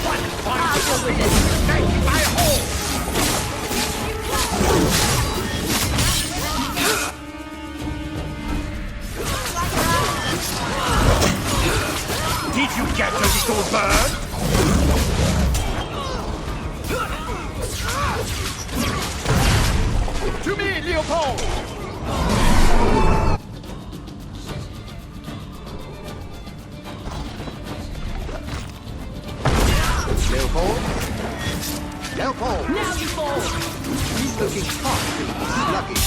One point to make my home! Did you get a little bird? To me, Leopold! Leopold? Leopold! Now you fall! He's looking fast, sluggish.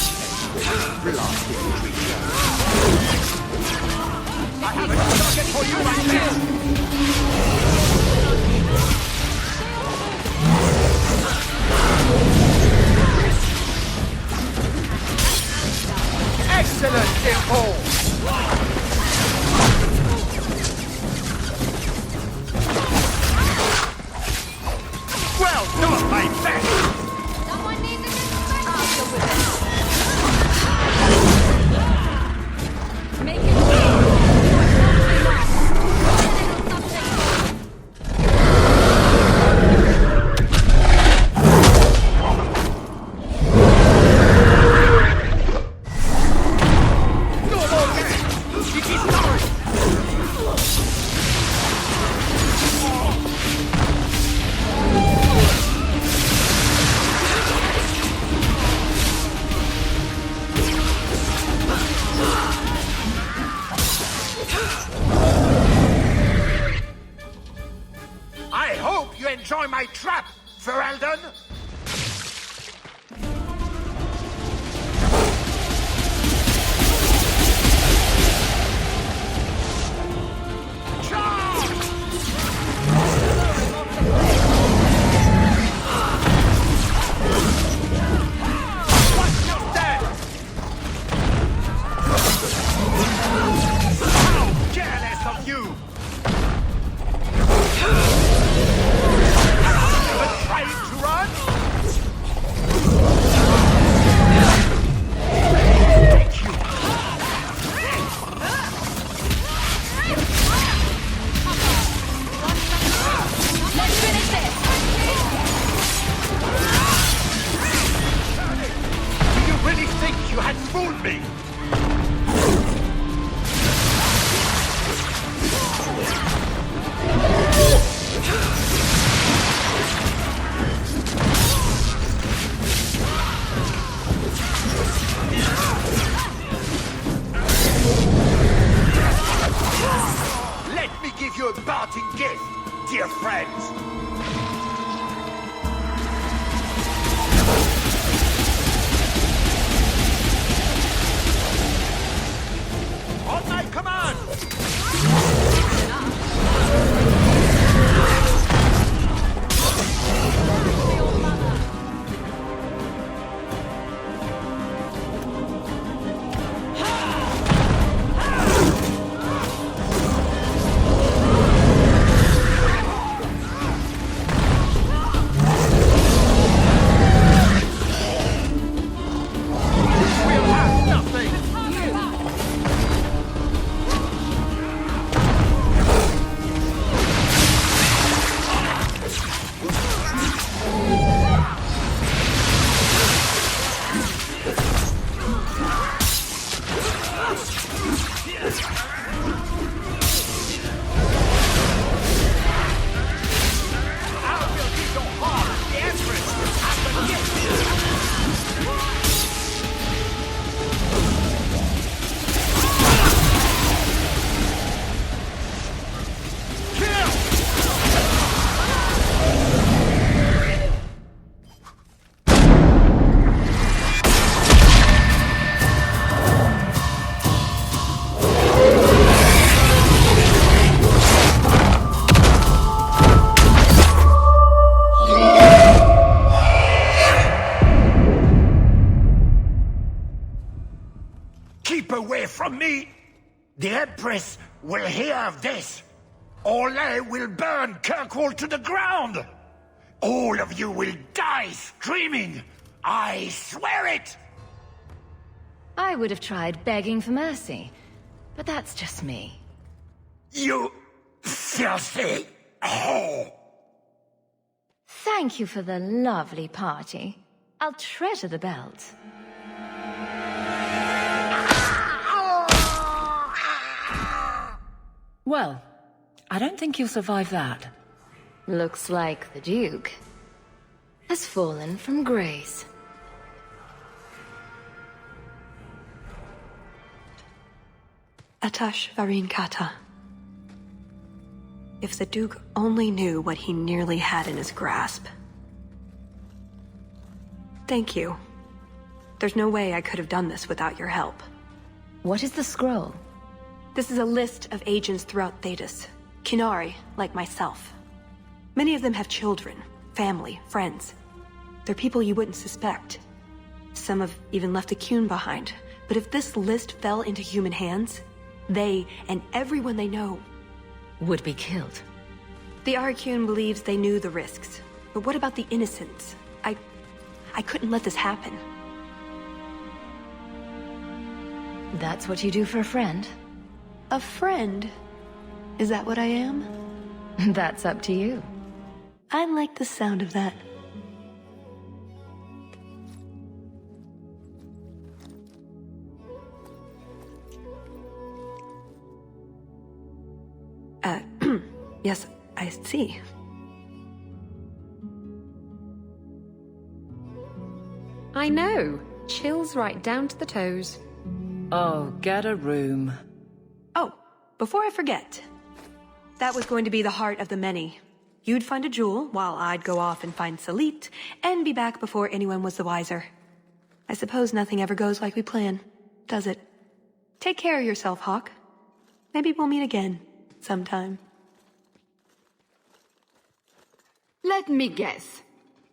Blasted creature. I have a target for you, my friend! Excellent, Leopold! Well done, my friend! Someone needs a good I'll go with it. Make it me! Let me give you a parting gift, dear friends. On my command! Keep away from me! The Empress will hear of this. Orlais will burn Kirkwall to the ground. All of you will die screaming. I swear it! I would have tried begging for mercy, but that's just me. You filthy whore! Thank you for the lovely party. I'll treasure the belt. Well, I don't think you'll survive that. Looks like the Duke has fallen from grace. Atash Varin Kata. If the Duke only knew what he nearly had in his grasp. Thank you. There's no way I could have done this without your help. What is the scroll? This is a list of agents throughout Thetis. Kinari, like myself. Many of them have children, family, friends. They're people you wouldn't suspect. Some have even left a Qun behind. But if this list fell into human hands, they, and everyone they know, would be killed. The Arcune believes they knew the risks. But what about the innocents? I couldn't let this happen. That's what you do for a friend? A friend? Is that what I am? That's up to you. I like the sound of that. Yes, I see. I know. Chills right down to the toes. Oh, get a room. Oh, before I forget. That was going to be the heart of the many. You'd find a jewel, while I'd go off and find Salit, and be back before anyone was the wiser. I suppose nothing ever goes like we plan, does it? Take care of yourself, Hawk. Maybe we'll meet again, sometime. Let me guess.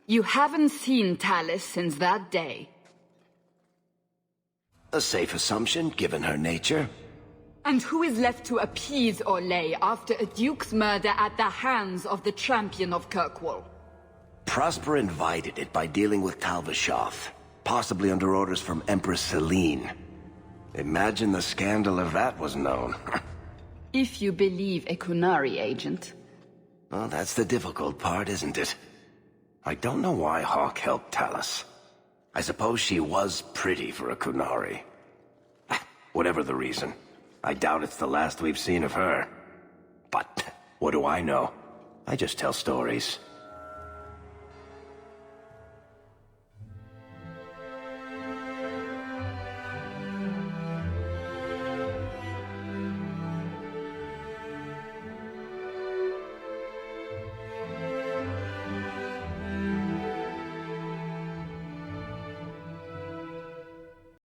You haven't seen Talus since that day. A safe assumption, given her nature. And who is left to appease Orlais after a duke's murder at the hands of the champion of Kirkwall? Prosper invited it by dealing with Talvashoth, possibly under orders from Empress Celine. Imagine the scandal if that was known. If you believe a Kunari agent. Well, that's the difficult part, isn't it? I don't know why Hawk helped Talus. I suppose she was pretty for a Kunari. Whatever the reason, I doubt it's the last we've seen of her. But what do I know? I just tell stories.